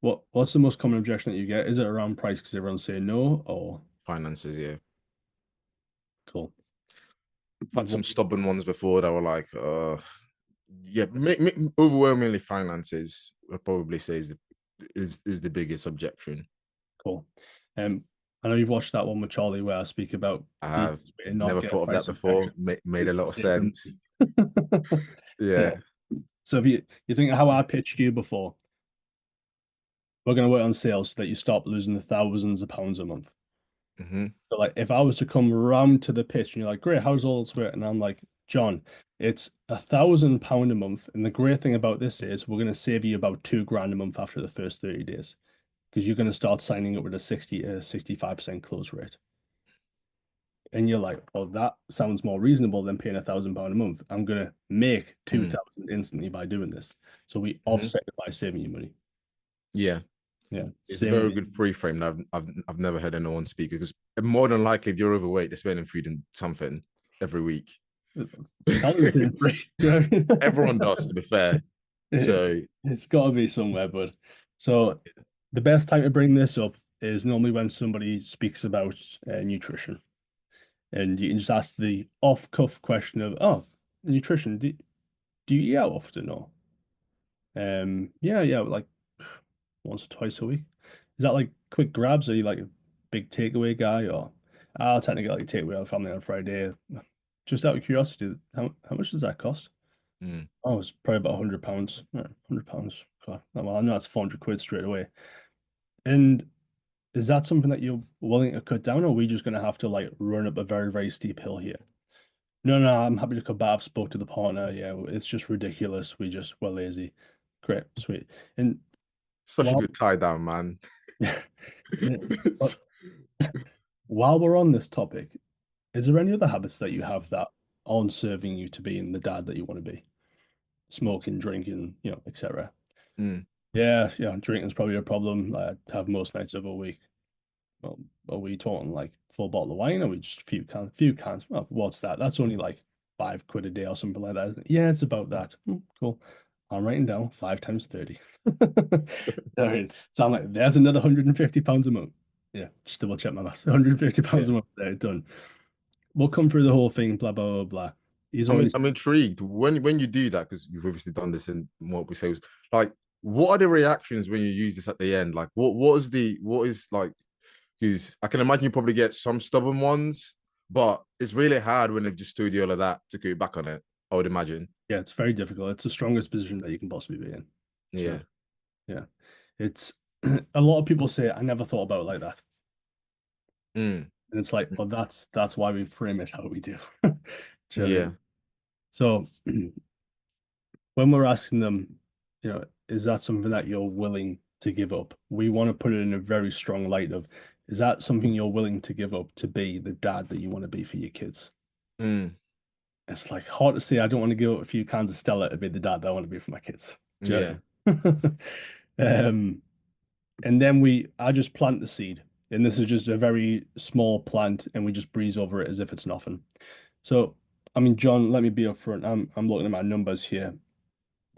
S1: What's the most common objection that you get? Is it around price because everyone's saying no or
S2: finances, yeah.
S1: cool?
S2: I've had some stubborn ones before that were like, yeah, overwhelmingly finances. I'd probably say is the biggest objection.
S1: Cool. Um, I know you've watched that one with Charlie where I speak about
S2: I
S1: the
S2: have
S1: way to not
S2: never
S1: get a
S2: thought of that
S1: price
S2: before.
S1: objection.
S2: Made a
S1: It's
S2: lot of
S1: save them.
S2: sense.
S1: Yeah.
S2: Yeah.
S1: So if you think of how I pitched you before, we're going to work on sales so that you stop losing the thousands of pounds a month.
S2: Hmm.
S1: So like if I was to come round to the pitch and you're like, great, how's all this work? And I'm like, John, it's £1,000 a month. And the great thing about this is we're going to save you about 2 grand a month after the first 30 days because you're going to start signing up with a 65% close rate. And you're like, well, that sounds more reasonable than paying £1,000 a month. I'm gonna make 2,000 instantly by doing this. So we
S2: Hmm.
S1: offset it by saving you money.
S2: Yeah.
S1: Yeah,
S2: It's a
S1: saving
S2: very
S1: you.
S2: good pre-frame that I've never heard anyone speak because more than likely if you're overweight, they're spending food and something every week.
S1: Calories in free. Do you know what I
S2: Everyone does, to be fair.
S1: mean?
S2: So
S1: It's got to be somewhere, but so the best time to bring this up is normally when somebody speaks about nutrition, and you can just ask the off-cuff question of, "Oh, nutrition. Do you eat out often, or?" Yeah, like once or twice a week. Is that like quick grabs? Are you like a big takeaway guy, or I'll tend to get like takeaway on family on Friday? Just out of curiosity, how much does that cost?
S2: mm.
S1: Oh, it's probably about £100. Yeah, £100. God, well, I know that's 400 quid straight away. And is that something that you're willing to cut down, or are we just going to have to like run up a very, very steep hill here? No, no, I'm happy to come back. I've spoke to the partner. Yeah, it's just ridiculous. We're lazy. Great, sweet. And
S2: Such a
S1: while
S2: good tie down, man.
S1: but while we're on this topic, is there any other habits that you have that aren't serving you to being the dad that you want to be? Smoking, drinking, etc.
S2: Mm.
S1: Yeah, yeah, drinking's probably a problem. I have most nights of a week. Well, are we talking like full bottle of wine, or we just a few cans? Few cans. Well, what's that? That's only like £5 a day or something like that, isn't it? Yeah, it's about that. Cool. I'm writing down 5 times 30. All right. So I'm like, there's another £150 a month. Yeah, just double check my maths. £150
S2: Yeah.
S1: a month. There, done. We'll come through the whole thing, blah blah blah blah. He's always
S2: I'm intrigued when you do that, because you've obviously done this in multiple sales. Like, what are the reactions when you use this at the end? Like, what is like? Because I can imagine you probably get some stubborn ones, but it's really hard when they've just told you all of that to go back on it. I would imagine.
S1: yeah, it's very difficult. It's the strongest position that you can possibly be in. So
S2: Yeah.
S1: yeah, it's a lot of people say I never thought about it like that.
S2: Mm.
S1: And it's like, well, that's why we frame it how we do. Do you know what I
S2: Yeah.
S1: mean? So when we're asking them, is that something that you're willing to give up? We want to put it in a very strong light of, is that something you're willing to give up to be the dad that you want to be for your kids?
S2: Mm.
S1: It's like hard to say. I don't want to give up a few cans of Stella to be the dad that I want to be for my kids. Do you know
S2: Yeah.
S1: what I mean? And then I just plant the seed, and this is just a very small plant, and we just breeze over it as if it's nothing. So, I mean, John, let me be upfront. I'm looking at my numbers here.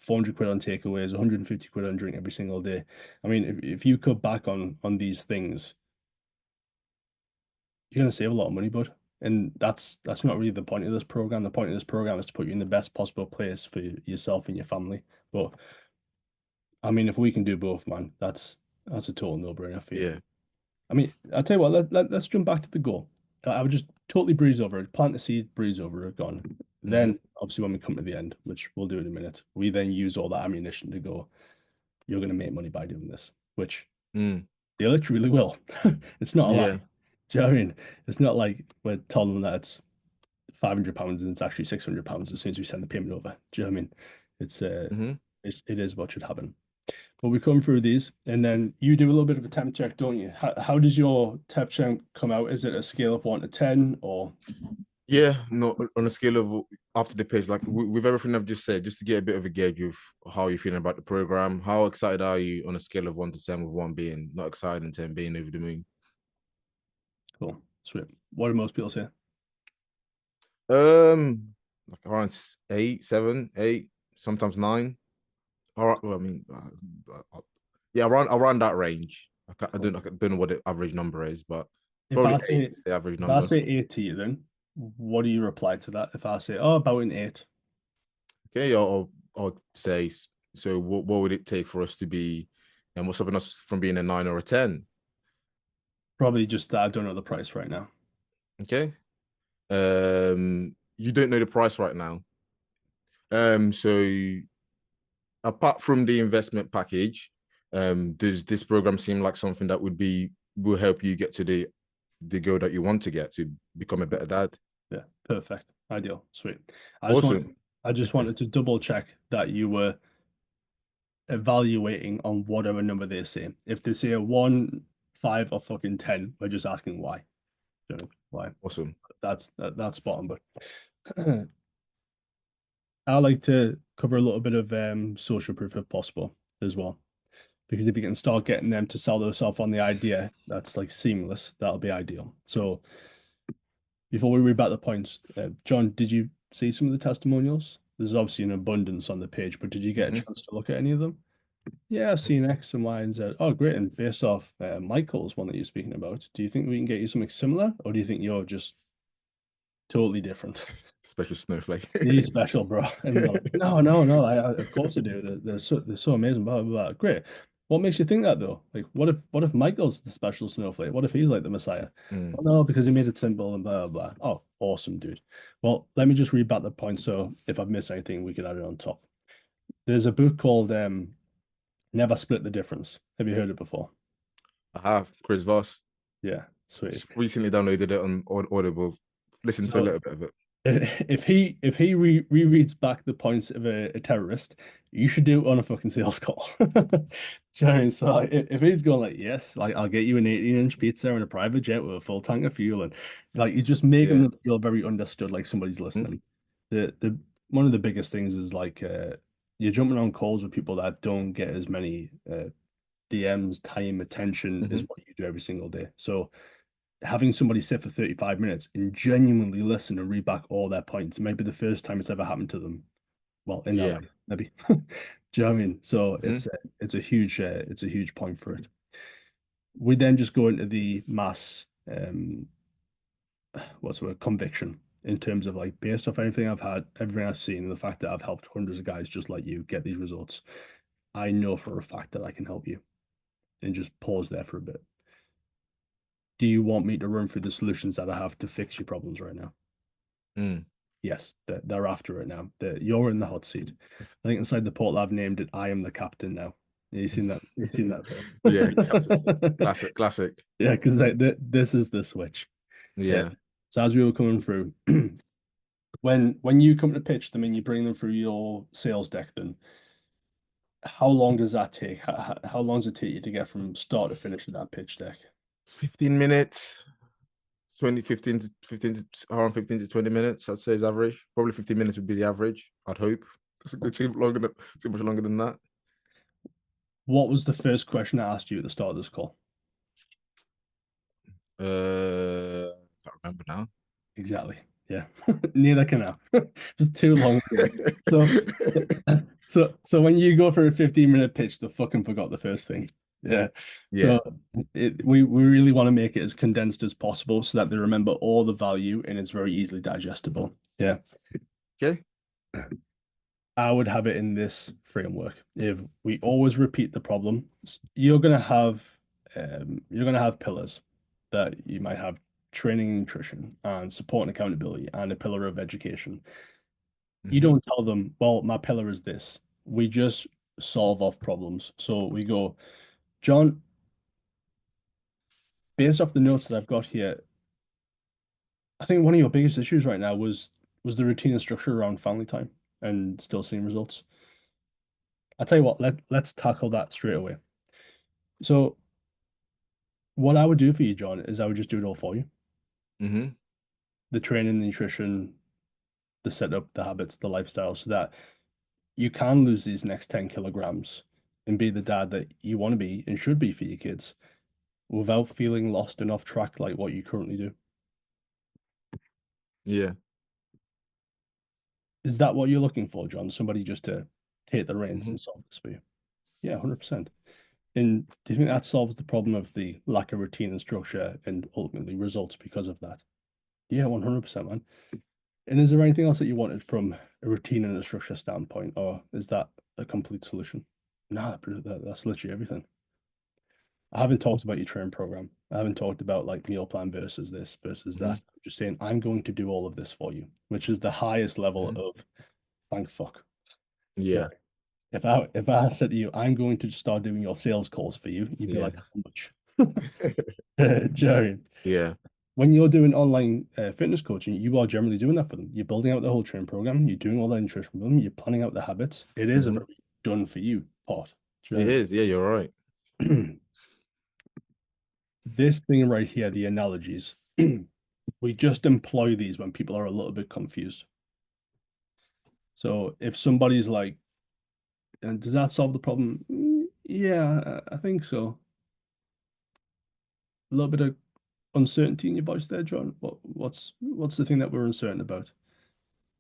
S1: 400 quid on takeaways, 150 quid on drink every single day. I mean, if you cut back on these things, you're gonna save a lot of money, bud. And that's not really the point of this program. The point of this program is to put you in the best possible place for yourself and your family. But I mean, if we can do both, man, that's a total no-brainer for you.
S2: Yeah.
S1: I mean, I'll tell you what, let's jump back to the goal. I would just totally breeze over it, plant the seed, breeze over it, gone.
S2: Mm-hmm.
S1: Then, obviously, when we come to the end, which we'll do in a minute, we then use all that ammunition to go, you're going to make money by doing this, which
S2: Mm.
S1: they literally will. It's not a lie.
S2: Yeah.
S1: Do you know what I mean? It's not like we're telling them that it's £500 and it's actually £600 as soon as we send the payment over. Do you know what I mean? It's
S2: Mm-hmm.
S1: it is what should happen. But we come through these, and then you do a little bit of a temp check, don't you? How does your temp check come out? Is it a scale of 1 to 10, or
S2: Yeah, no, on a scale of after the page, like with everything I've just said, just to get a bit of a gauge of how you're feeling about the program, how excited are you on a scale of 1 to 10, with 1 being not excited and 10 being over the moon?
S1: cool, sweet? What do most people say?
S2: Like around 8, 7, 8, sometimes 9. All right, well, I mean, yeah, around that range.
S1: Cool.
S2: I don't know what the average number is, but
S1: If
S2: probably
S1: I
S2: 8
S1: say
S2: is the average
S1: if I
S2: number.
S1: say 8 to you, then what do you reply to that? If I say, oh, about an 8,
S2: Okay, I'll say, so what would it take for us to be, and what's stopping us from being a 9 or a 10?
S1: probably just that I don't know the price right now.
S2: Okay. You don't know the price right now. So apart from the investment package, does this program seem like something that will help you get to the goal that you want to get to become a better dad?
S1: Yeah, perfect, ideal, sweet. I just want
S2: Awesome.
S1: I just wanted to double check that you were evaluating on whatever number they say. If they say a 1, 5, or fucking 10, we're just asking why. You know, why?
S2: Awesome.
S1: That's spot on. But I like to cover a little bit of social proof if possible as well. Because if you can start getting them to sell themselves on the idea, that's like seamless. That'll be ideal. So before we read back the points, John, did you see some of the testimonials? There's obviously an abundance on the page, but did you get a
S2: Mhm.
S1: chance to look at any of them? Yeah, I've seen X and Y and Z. Oh, great. And based off Michael's one that you're speaking about, do you think we can get you something similar, or do you think you're just totally different?
S2: Special snowflake.
S1: You're special, bro. And they're like, no, no, no. Of course I do. They're so amazing. Blah, blah, blah. Great. What makes you think that though? Like, what if Michael's the special snowflake? What if he's like the Messiah?
S2: Mm.
S1: Well, no, because he made it simple and blah blah blah. Oh, awesome, dude. Well, let me just read back the points. So if I've missed anything, we could add it on top. There's a book called Never Split the Difference. Have you heard it before?
S2: I have Chris Voss.
S1: Yeah, sweet.
S2: Just recently downloaded it on Audible. Listened to a
S1: So
S2: little bit of it.
S1: If he rereads back the points of a terrorist, you should do it on a fucking sales call. Do you know what I mean? So like, if he's going like, yes, like I'll get you an 18-inch pizza and a private jet with a full tank of fuel, and like you're just making
S2: Yeah.
S1: them feel very understood, like somebody's
S2: Mhm.
S1: listening. The one of the biggest things is like you're jumping on calls with people that don't get as many DMs, time, attention as
S2: Mhm.
S1: what you do every single day. So having somebody sit for 35 minutes and genuinely listen and read back all their points, maybe the first time it's ever happened to them, well, in their
S2: Yeah.
S1: life, maybe. Do you know what I mean? So
S2: Mhm.
S1: it's a huge point for it. We then just go into the mass what's the word, conviction in terms of like based off anything I've had, everything I've seen, and the fact that I've helped hundreds of guys just like you get these results. I know for a fact that I can help you. And just pause there for a bit. Do you want me to run through the solutions that I have to fix your problems right now?
S2: Mm.
S1: Yes, they're after it now. You're in the hot seat. I think inside the portal I've named it I am the captain now. You seen that? You seen that
S2: Yeah, captain.
S1: film?
S2: Classic, classic.
S1: Yeah, because this is the switch. Yeah.
S2: Yeah.
S1: So as we were coming through, when you come to pitch them and you bring them through your sales deck, then how long does that take? How long does it take you to get from start to finish of that pitch deck?
S2: 15 minutes, 20, 15 to 15 to around 15 to 20 minutes, I'd say is average. Probably 15 minutes would be the average, I'd hope. That's a good too longer than too much longer than that.
S1: What was the first question I asked you at the start of this call?
S2: Can't remember now.
S1: Exactly. Yeah. Neither can I. It's too long ago. So, so when you go for a 15-minute pitch, they fucking forgot the first thing. Yeah.
S2: Yeah.
S1: So we really want to make it as condensed as possible so that they remember all the value and it's very easily digestible. Yeah.
S2: Okay.
S1: I would have it in this framework. If we always repeat the problem, you're gonna have pillars that you might have training and nutrition and support and accountability and a pillar of education. You
S2: Hmm.
S1: don't tell them, well, my pillar is this. We just solve off problems. So we go, John, based off the notes that I've got here, I think one of your biggest issues right now was the routine and structure around family time and still seeing results. I tell you what, let's tackle that straight away. So what I would do for you, John, is I would just do it all for you.
S2: Hmm.
S1: The training, the nutrition, the setup, the habits, the lifestyle, so that you can lose these next 10 kilograms and be the dad that you want to be and should be for your kids without feeling lost and off track like what you currently do.
S2: Yeah.
S1: Is that what you're looking for, John? Somebody just to take the reins
S2: Hmm.
S1: and solve this for you? Yeah, 100%. And do you think that solves the problem of the lack of routine and structure and ultimately results because of that? Yeah, 100%, man. And is there anything else that you wanted from a routine and a structure standpoint, or is that a complete solution? Nah, that's literally everything. I haven't talked about your training program. I haven't talked about like meal plan versus this versus that.
S2: Hmm.
S1: I'm just saying I'm going to do all of this for you, which is the highest level
S2: Hmm.
S1: of thank fuck. Yeah.
S2: Yeah.
S1: If I said to you, I'm going to start doing your sales calls for you, you'd be
S2: Yeah.
S1: like, how much? Jerry,
S2: Yeah.
S1: when you're doing online fitness coaching, you are generally doing that for them. You're building out the whole training program. You're doing all the nutrition for them. You're planning out the habits. It is a
S2: Hmm.
S1: very done for you part. Do
S2: It
S1: you
S2: is. Yeah, you're right.
S1: know what I mean? This thing right here, the analogies, we just employ these when people are a little bit confused. So if somebody's like, and does that solve the problem? Yeah, I think so. A little bit of uncertainty in your voice there, John. What's the thing that we're uncertain about?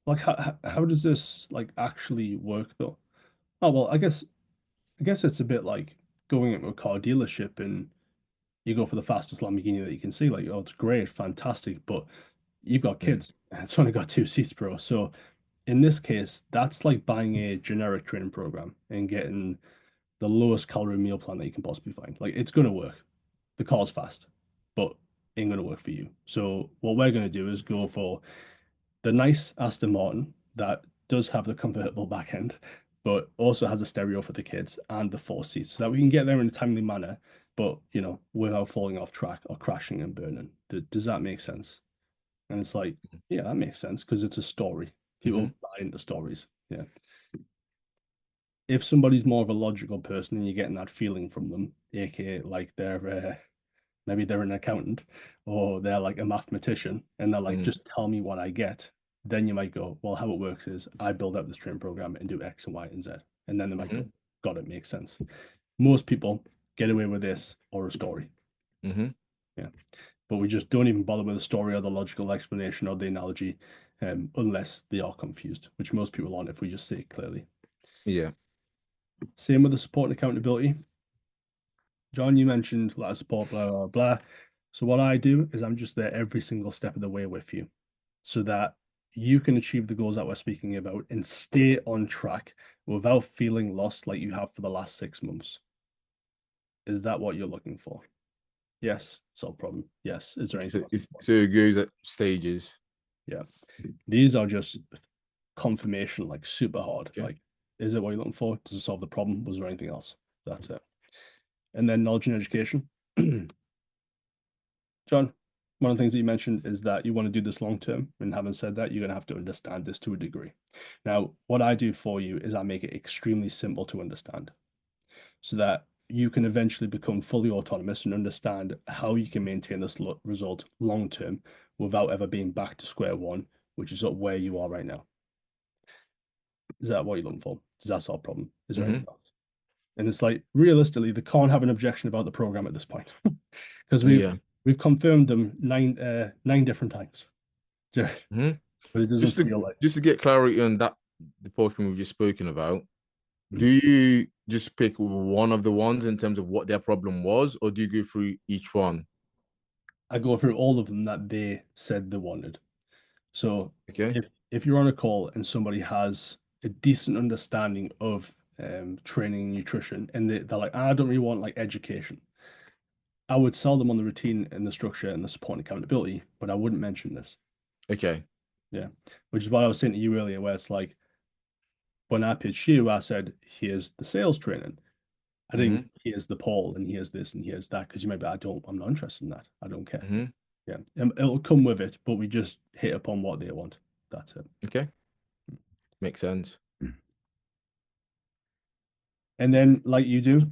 S1: Like how does this like actually work though? Oh well, I guess it's a bit like going into a car dealership and you go for the fastest Lamborghini that you can see. Like, oh, it's great, fantastic, but you've got
S2: Mm.
S1: kids and it's only got two seats, bro. So in this case, that's like buying a generic training program and getting the lowest calorie meal plan that you can possibly find. Like, it's gonna work. The car's fast, but ain't gonna work for you. So what we're gonna do is go for the nice Aston Martin that does have the convertible back end, but also has a stereo for the kids and the four seats, so that we can get there in a timely manner, but without falling off track or crashing and burning. Does that make sense? And it's like, yeah, that makes sense because it's a story. People buy into stories. Yeah. If somebody's more of a logical person and you're getting that feeling from them, aka like they're maybe they're an accountant or they're like a mathematician and they're like, just tell me what I get, then you might go, well, how it works is I build out this training program and do X and Y and Z. And then they might go, got it, makes sense. Most people get away with this or a story. Yeah. But we just don't even bother with the story or the logical explanation or the analogy unless they are confused, which most people aren't if we just say it clearly.
S2: Yeah.
S1: Same with the support and accountability. John, you mentioned a lot of support, blah, blah, blah. So what I do is I'm just there every single step of the way with you so that you can achieve the goals that we're speaking about and stay on track without feeling lost like you have for the last 6 months. Is that what you're looking for? Yes, solve problem. Yes. Is there anything else?
S2: So it goes at stages.
S1: Yeah. These are just confirmation, like super hard.
S2: Okay.
S1: Like, is it what you're looking for? Does it solve the problem? Was there anything else? That's it. And then knowledge and education. John, one of the things that you mentioned is that you want to do this long term. And having said that, you're going to have to understand this to a degree. Now, what I do for you is I make it extremely simple to understand so that you can eventually become fully autonomous and understand how you can maintain this result long term without ever being back to square one, which is where you are right now. Is that what you're looking for? Does that solve a problem? Is there anything else? And it's like realistically, they can't have an objection about the program at this point because we've confirmed them nine different times. Yeah. But it doesn't feel like
S2: just to get clarity on that the portion we've just spoken about. Do you just pick one of the ones in terms of what their problem was, or do you go through each one?
S1: I go through all of them that they said they wanted. So
S2: Okay.
S1: if you're on a call and somebody has a decent understanding of training and nutrition, and they're like, I don't really want like education, I would sell them on the routine and the structure and the support and accountability, but I wouldn't mention this.
S2: Okay.
S1: Yeah. Which is what I was saying to you earlier, where it's like when I pitched you, I said, here's the sales training. I think here's the poll and here's this and here's that. Because you might be, I'm not interested in that. I don't care. Yeah. And it'll come with it, but we just hit upon what they want. That's it.
S2: Okay. Makes sense.
S1: And then, like you do,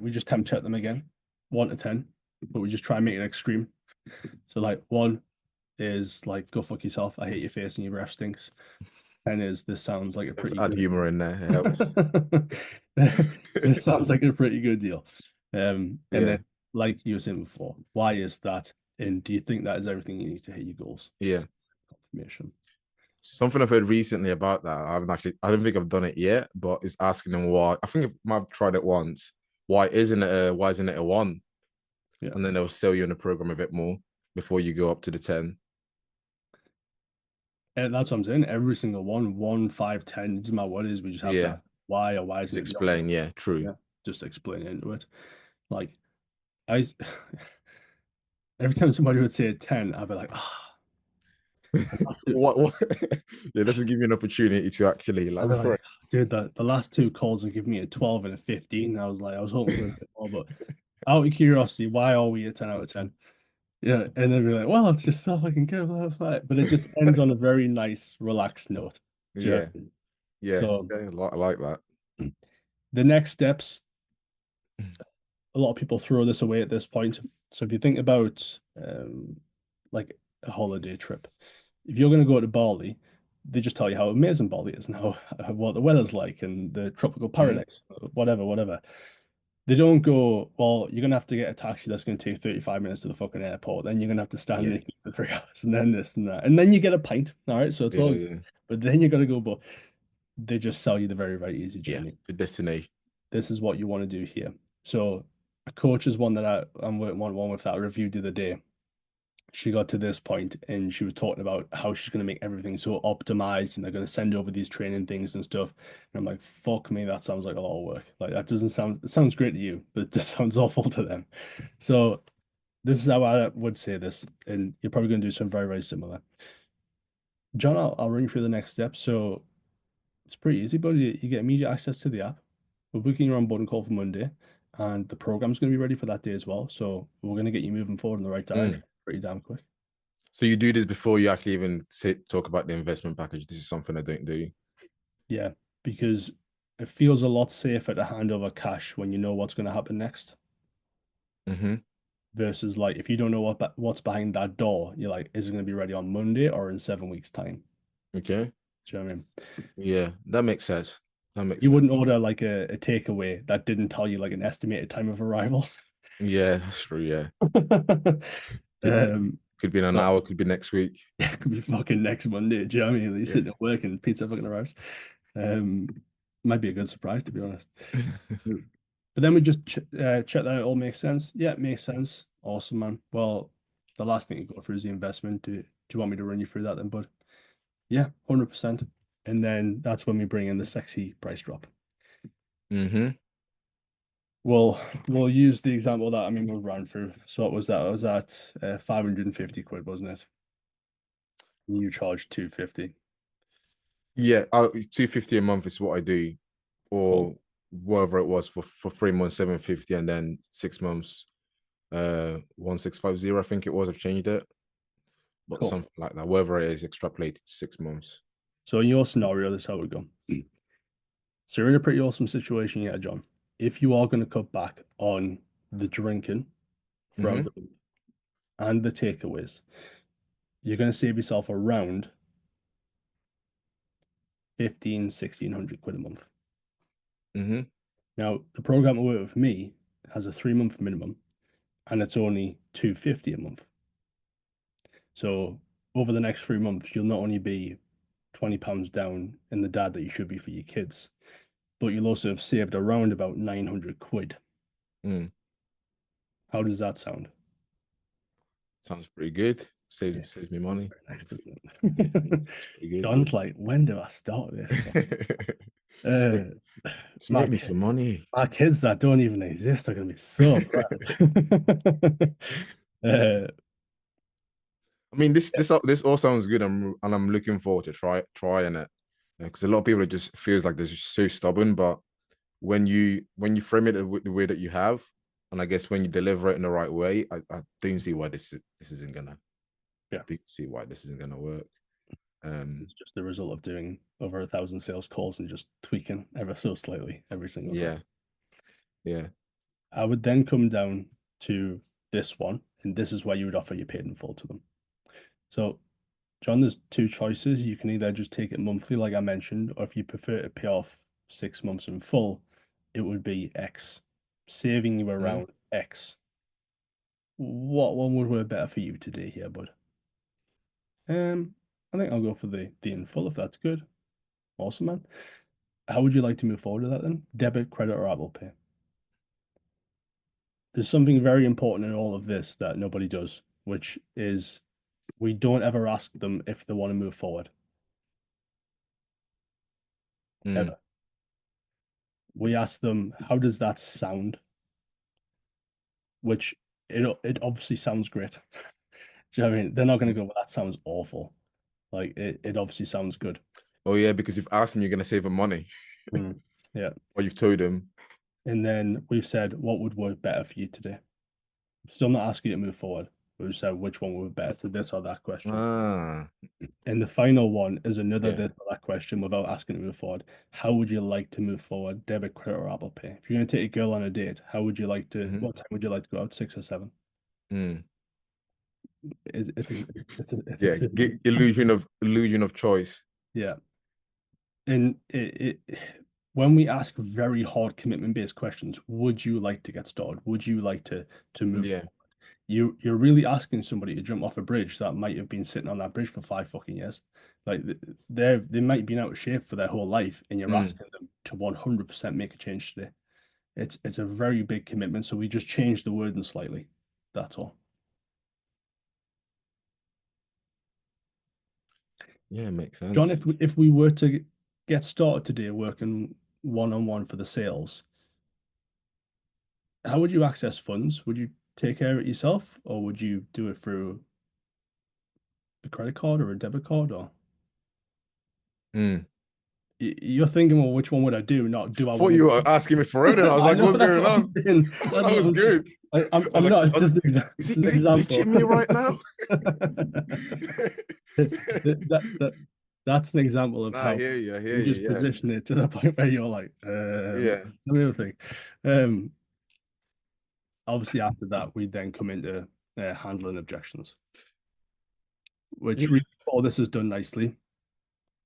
S1: we just temp check them again, 1 to 10, but we just try and make it extreme. So, like, 1 is like, go fuck yourself. I hate your face and your breath stinks. 10 is, this sounds like a pretty
S2: Add
S1: good
S2: humor in there. It helps.
S1: It sounds like a pretty good deal. And
S2: Yeah.
S1: then, like you were saying before, why is that? And do you think that is everything you need to hit your goals?
S2: Yeah.
S1: Confirmation.
S2: Something I've heard recently about that, I don't think I've done it yet, but it's asking them why. I think I might have tried it once. Why isn't it a 1?
S1: Yeah.
S2: And then they'll sell you in the program a bit more before you go up to the 10.
S1: And that's what I'm saying. Every single one, 1, 5, 10, doesn't matter what it is, we just have that why or why is
S2: Just
S1: it
S2: explain. Yeah, true.
S1: Yeah, just explain into it. Like I every time somebody would say a 10, I'd be like,
S2: What? Yeah, this will give you an opportunity to actually
S1: I'd be like, dude, the last 2 calls have given me a 12 and a 15. I was hoping for a bit more, but out of curiosity, why are we a 10 out of 10? Yeah, and then be like, well, it's just stuff I can give, but it just ends on a very nice, relaxed note.
S2: Yeah. Yeah.
S1: So
S2: I like that.
S1: the next steps, a lot of people throw this away at this point. So if you think about like a holiday trip, if you're going to go to Bali, they just tell you how amazing Bali is and how what the weather's like and the tropical paradise, whatever. They don't go, well, you're gonna have to get a taxi that's gonna take 35 minutes to the fucking airport. Then you're gonna have to stand there for 3 hours, and then this and that, and then you get a pint. All right, so it's all.
S2: Yeah.
S1: But then you gotta go. But they just sell you the very, very easy journey.
S2: The destination.
S1: This is what you want to do here. So a coach is one that I'm one with that I reviewed the other day. She got to this point and she was talking about how she's going to make everything so optimized and they're going to send over these training things and stuff. And I'm like, fuck me, that sounds like a lot of work. Like that doesn't sound, it sounds great to you, but it just sounds awful to them. So this is how I would say this. And you're probably going to do something very, very similar. John, I'll run you through the next steps. So it's pretty easy, but you get immediate access to the app. We're booking your onboarding call for Monday and the program's going to be ready for that day as well. So we're going to get you moving forward in the right direction pretty damn quick.
S2: So you do this before you actually even talk about the investment package. This is something I don't do.
S1: Yeah, because it feels a lot safer to hand over cash when you know what's going to happen next
S2: Hmm.
S1: versus like if you don't know what's behind that door, you're like, is it going to be ready on Monday or in 7 weeks' time?
S2: Okay.
S1: Do you know what I mean?
S2: Yeah, that makes sense. That makes
S1: You
S2: sense.
S1: wouldn't order like a takeaway that didn't tell you like an estimated time of arrival.
S2: Yeah, that's true. Yeah, could
S1: Um,
S2: could be in an
S1: but
S2: hour, could be next week.
S1: yeah, it could be fucking next Monday. Do you know what I mean? You're
S2: Yeah.
S1: sitting at work and pizza fucking arrives. Um, might be a good surprise to be honest. But then we just check that it all makes sense. Yeah, it makes sense. Awesome, man. Well, the last thing you go through is the investment. Do you want me to run you through that then, bud? Yeah, 100%. And then that's when we bring in the sexy price drop.
S2: Hmm.
S1: We'll use the example that I mean we ran through. So what was that? It was at 550 quid, wasn't it? You charged 250.
S2: Yeah, 250 a month is what I do,
S1: Cool.
S2: or whatever it was for 3 months, 750, and then 6 months, 1650. I think it was. I've changed it, but
S1: Cool.
S2: something like that. Whatever it is, extrapolated to 6 months.
S1: So in your scenario, this is how we go. So you're in a pretty awesome situation here, John. If you are going to cut back on the drinking throughout
S2: Hmm.
S1: the week and the takeaways, you're going to save yourself around 1600 quid a month.
S2: Hmm.
S1: Now, the program I work with me has a 3 month minimum and it's only 250 a month. So over the next 3 months, you'll not only be £20 down in the dad that you should be for your kids, but you'll also have saved around about 900 quid.
S2: Mm.
S1: How does that sound?
S2: Sounds pretty good.
S1: Yeah,
S2: Save me money.
S1: very nice, doesn't
S2: Yeah,
S1: it?
S2: it's pretty
S1: John's like, when do I start this?
S2: good.
S1: Uh,
S2: Just
S1: my
S2: make me some money.
S1: my kids that don't even exist are gonna be so proud. uh,
S2: I mean, this all sounds good, and I'm looking forward to trying it, because a lot of people it just feels like they're just so stubborn. But when you frame it the way that you have, and I guess when you deliver it in the right way, I don't see why this isn't gonna.
S1: yeah,
S2: Don't see why this isn't gonna work. Um,
S1: it's just the result of doing over 1,000 sales calls and just tweaking ever so slightly every single time.
S2: yeah, yeah.
S1: I would then come down to this one, and this is where you would offer your paid in full to them. So, John, there's two choices. You can either just take it monthly, like I mentioned, or if you prefer to pay off 6 months in full, it would be X, saving you
S2: Mhm.
S1: around X. What one would work better for you today here, bud? I think I'll go for the in full if that's good. Awesome, man. How would you like to move forward with that then? Debit, credit, or Apple Pay? There's something very important in all of this that nobody does, which is we don't ever ask them if they want to move forward,
S2: Mm.
S1: ever. We ask them, how does that sound? Which it obviously sounds great. Do you know what I mean? They're not going to go, well, that sounds awful. Like it obviously sounds good.
S2: Oh yeah, because you've asked them, you're gonna save them money,
S1: Mm, yeah.
S2: or you've told them.
S1: And then we've said, what would work better for you today? Still not asking you to move forward. We've said which one would be better to this or that question.
S2: Ah,
S1: And the final one is another
S2: yeah.
S1: this or that question without asking to move forward. How would you like to move forward? Debit, credit, or Apple Pay? If you're going to take a girl on a date, how would you like to,
S2: Hmm.
S1: what time would you like to go out? 6 or 7?
S2: Mm.
S1: It's a
S2: Yeah,
S1: simple.
S2: illusion of choice.
S1: Yeah. And when we ask very hard commitment based questions, would you like to get started? Would you like to move
S2: Yeah.
S1: forward? You're really asking somebody to jump off a bridge that might have been sitting on that bridge for 5 fucking years. Like they might have been out of shape for their whole life, and you're
S2: Mm.
S1: asking them to 100% make a change today. It's a very big commitment, so we just changed the wording slightly. That's all.
S2: Yeah, makes
S1: John,
S2: sense.
S1: if we were to get started today working one on one for the sales, how would you access funds? Would you take care of it yourself, or would you do it through a credit card or a debit card, or
S2: Mm.
S1: You're thinking, well, which one would I do? Not do I
S2: Thought
S1: want
S2: you
S1: to?
S2: were asking me for real, and I was
S1: I
S2: like,
S1: know
S2: "What's
S1: that's
S2: going
S1: what I'm
S2: on?"
S1: saying.
S2: I thought
S1: That's
S2: that
S1: what
S2: was
S1: I'm saying.
S2: good. I was
S1: I'm
S2: like,
S1: not just
S2: is
S1: it's an
S2: he
S1: example.
S2: bitching me right now?
S1: That's an example of
S2: Nah, I
S1: how
S2: hear you. I hear
S1: you
S2: you.
S1: just
S2: Yeah,
S1: position it to the point where you're like,
S2: yeah.
S1: let me have a think. Um, Obviously after that, we then come into handling objections, which
S2: Yeah.
S1: really, all this is done nicely.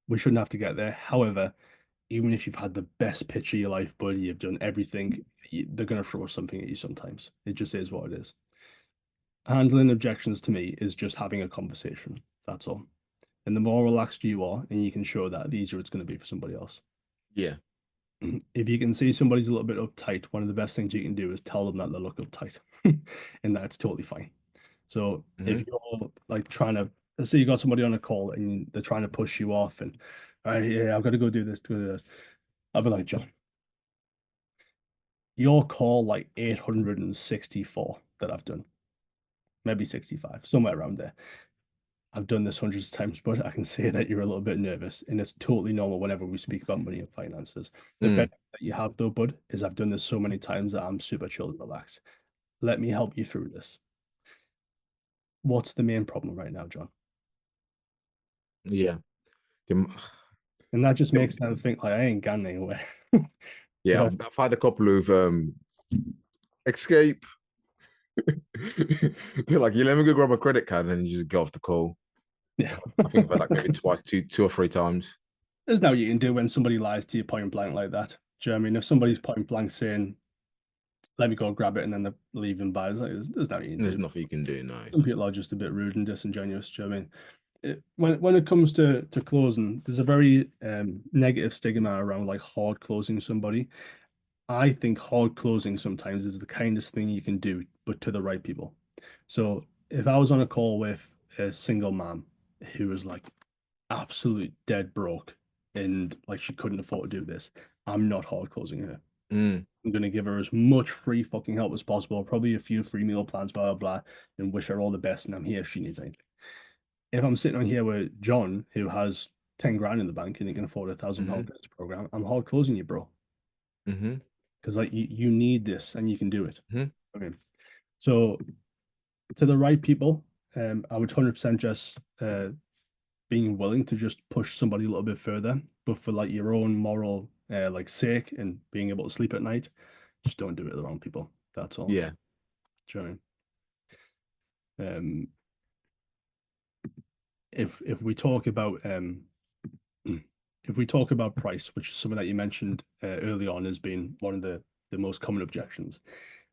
S1: We shouldn't have to get there. However, even if you've had the best pitch of your life, buddy, you've done everything, they're going to throw something at you sometimes. It just is what it is. Handling objections to me is just having a conversation. That's all. And the more relaxed you are, and you can show that, the easier it's going to be for somebody else.
S2: Yeah.
S1: If you can see somebody's a little bit uptight, one of the best things you can do is tell them that they look uptight, and that's totally fine. So if
S2: Hmm.
S1: you're like trying to, let's say you got somebody on a call and they're trying to push you off, and yeah, I've got to go do this, do this. I'll be like, John, your call like 864 that I've done, maybe 65, somewhere around there. I've done this hundreds of times, but I can say that you're a little bit nervous, and it's totally normal whenever we speak about money and finances. The
S2: Mm.
S1: benefit that you have, though, bud, is I've done this so many times that I'm super chill and relaxed. Let me help you through this. What's the main problem right now, John?
S2: Yeah. The-
S1: And that just makes them think like I ain't gone anywhere.
S2: yeah.
S1: But
S2: I've had a couple of escape. You're like, you let me go grab a credit card, and then you just get off the call.
S1: yeah,
S2: I think I've had like maybe twice, two or three times.
S1: there's no you can do when somebody lies to you point blank like that. Do you know what I mean? If somebody's point blank saying, "Let me go grab it," and then they're leaving by, it's like, there's no you can
S2: There's
S1: do.
S2: nothing you can do now.
S1: Some people are just a bit rude and disingenuous. Do you know what I mean? When it comes to closing, there's a very negative stigma around like hard closing somebody. I think hard closing sometimes is the kindest thing you can do, but to the right people. So if I was on a call with a single mom who was like absolute dead broke and like she couldn't afford to do this, I'm not hard closing her.
S2: Mm.
S1: I'm gonna give her as much free fucking help as possible, probably a few free meal plans, blah blah blah, and wish her all the best. And I'm here if she needs anything. If I'm sitting on here with John, who has 10 grand in the bank and he can afford £1,000
S2: Hmm.
S1: business program, I'm hard closing you, bro.
S2: Hmm.
S1: Because like you need this and you can do it.
S2: Hmm.
S1: Okay. So to the right people, I would 100% just being willing to just push somebody a little bit further, but for like your own moral like sake and being able to sleep at night, just don't do it to the wrong people. That's all.
S2: Yeah.
S1: Do you know what I mean? If we talk about if we talk about price, which is something that you mentioned early on as being one of the most common objections,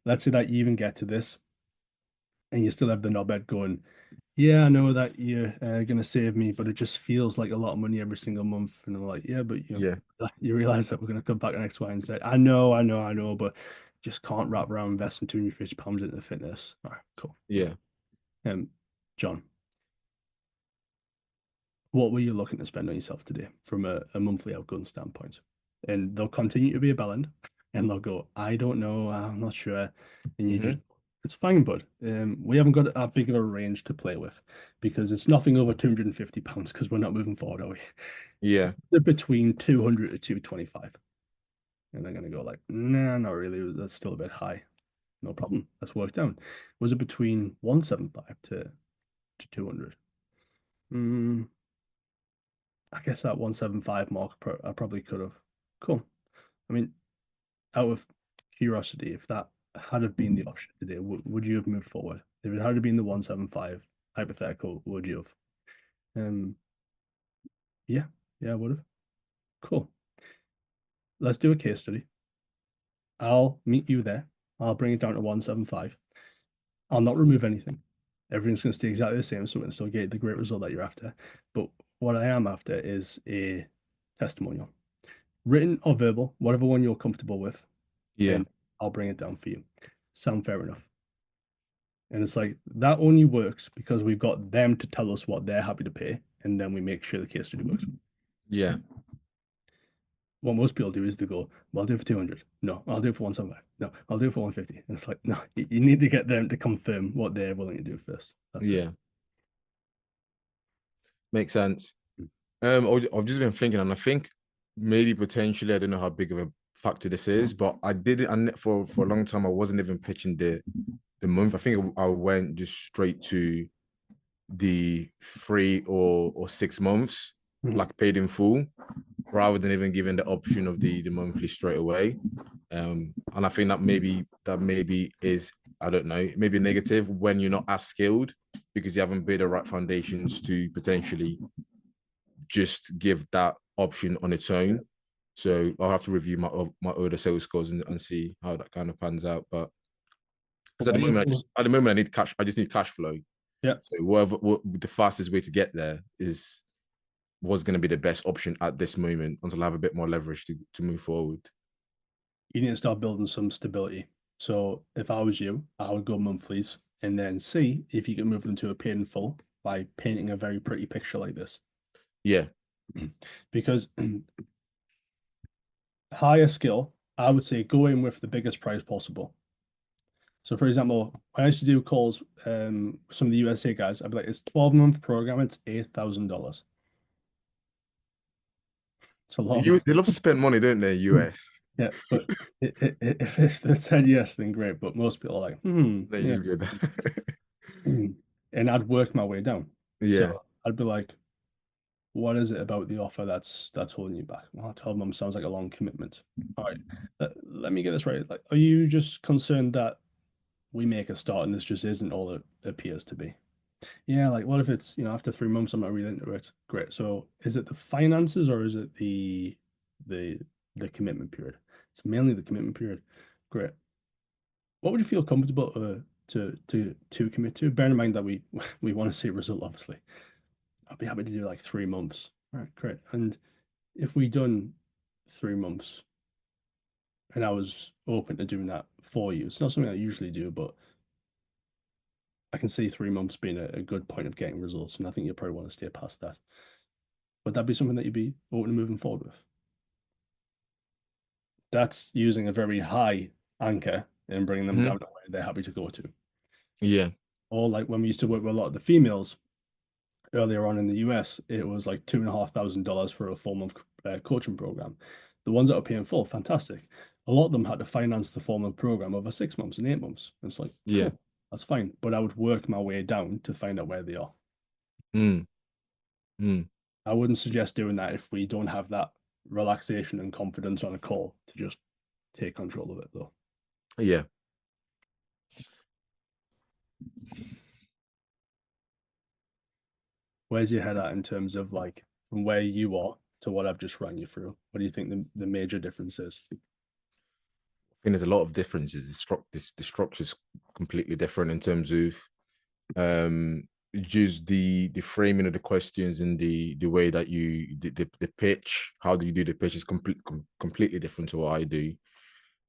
S1: let's say that you even get to this and you still have the knobhead going, yeah, I know that you're going to save me, but it just feels like a lot of money every single month. And I'm like, yeah, but
S2: Yeah.
S1: you realize that we're going to come back next X, Y, and Z. I know, but just can't wrap around investing £250 into fitness. All right, cool.
S2: Yeah.
S1: Um, John, what were you looking to spend on yourself today from a monthly outgoing standpoint? And they'll continue to be a bellend and they'll go, I don't know, I'm not sure. And you just,
S2: Hmm.
S1: it's fine, bud. We haven't got that big of a range to play with because it's nothing over £250 because we're not moving forward, are we?
S2: Yeah.
S1: They're between 200 to 225. And they're going to go like, nah, not really. That's still a bit high. No problem. Let's work down. Was it between 175 to 200? Mm, I guess that 175 mark I probably could have. Cool. I mean, out of curiosity, if that had have been the option today, would you have moved forward? If it had have been the 175 hypothetical, would you have? Um, yeah, yeah, I would have. Cool. Let's do a case study. I'll meet you there. I'll bring it down to 175. I'll not remove anything. Everything's going to stay exactly the same, so we can still get the great result that you're after. But what I am after is a testimonial, written or verbal, whatever one you're comfortable with,
S2: Yeah.
S1: and I'll bring it down for you. Sound fair enough? And it's like that only works because we've got them to tell us what they're happy to pay, and then we make sure the case study works.
S2: Yeah.
S1: What most people do is they go, well, I'll do it for 200. No, I'll do it for 175. No, I'll do it for 150. And it's like, no, you need to get them to confirm what they're willing to do first. That's it.
S2: Yeah. Makes sense. I've just been thinking, and I think maybe potentially, I don't know how big of a factor this is, but I didn't. And for a long time, I wasn't even pitching the month. I think I went just straight to the 3 or 6 months,
S1: Mhm.
S2: like paid in full, rather than even giving the option of the monthly straight away. And I think that maybe is, I don't know, maybe negative when you're not as skilled because you haven't built the right foundations to potentially just give that option on its own. So I'll have to review my older sales scores and see how that kind of pans out. But because
S1: But when you
S2: at the moment I need cash, I just need cash flow.
S1: yeah,
S2: So what the fastest way to get there was going to be the best option at this moment until I have a bit more leverage to move forward.
S1: you need to start building some stability. So if I was you, I would go monthlies and then see if you can move them to a paid in full by painting a very pretty picture like this.
S2: Yeah.
S1: Because higher skill, I would say go in with the biggest price possible. So for example, when I used to do calls, some of the USA guys, I'd be like, it's 12-month program, it's $8,000. It's a lot of money.
S2: They love to spend money, don't they? US.
S1: Yeah, but if they said yes, then great. But most people are like,
S2: They
S1: yeah.
S2: just good.
S1: And I'd work my way down.
S2: Yeah.
S1: So I'd be like, what is it about the offer that's holding you back? Well, 12 months sounds like a long commitment. All right, let me get this right. Like, are you just concerned that we make a start and this just isn't all it appears to be? Yeah, like what if it's, after 3 months I'm not really into it? Great. So is it the finances or is it the the commitment period? It's mainly the commitment period. Great. What would you feel comfortable to commit to? Bear in mind that we we want to see a result, obviously. I'd be happy to do like 3 months. All right, great. And if we done 3 months and I was open to doing that for you, it's not something I usually do, but I can see 3 months being a good point of getting results, and I think you'll probably want to stay past that. Would that be something that you'd be open to moving forward with? That's using a very high anchor and bringing them down to where they're happy to go to.
S2: Yeah.
S1: Or like when we used to work with a lot of the females earlier on in the US, it was like $2,500 for a 4 month coaching program. The ones that are paying full, fantastic. A lot of them had to finance the 4 month program over 6 months and 8 months. And it's like,
S2: Yeah.
S1: cool, that's fine. But I would work my way down to find out where they are.
S2: Mm. Mm.
S1: I wouldn't suggest doing that if we don't have that relaxation and confidence on a call to just take control of it, though.
S2: Yeah.
S1: Where's your head at in terms of like from where you are to what I've just run you through? What do you think the major difference is?
S2: I think there's a lot of differences. The structure's completely different in terms of just the framing of the questions and the way that the pitch, how do you do the pitch is completely different to what I do.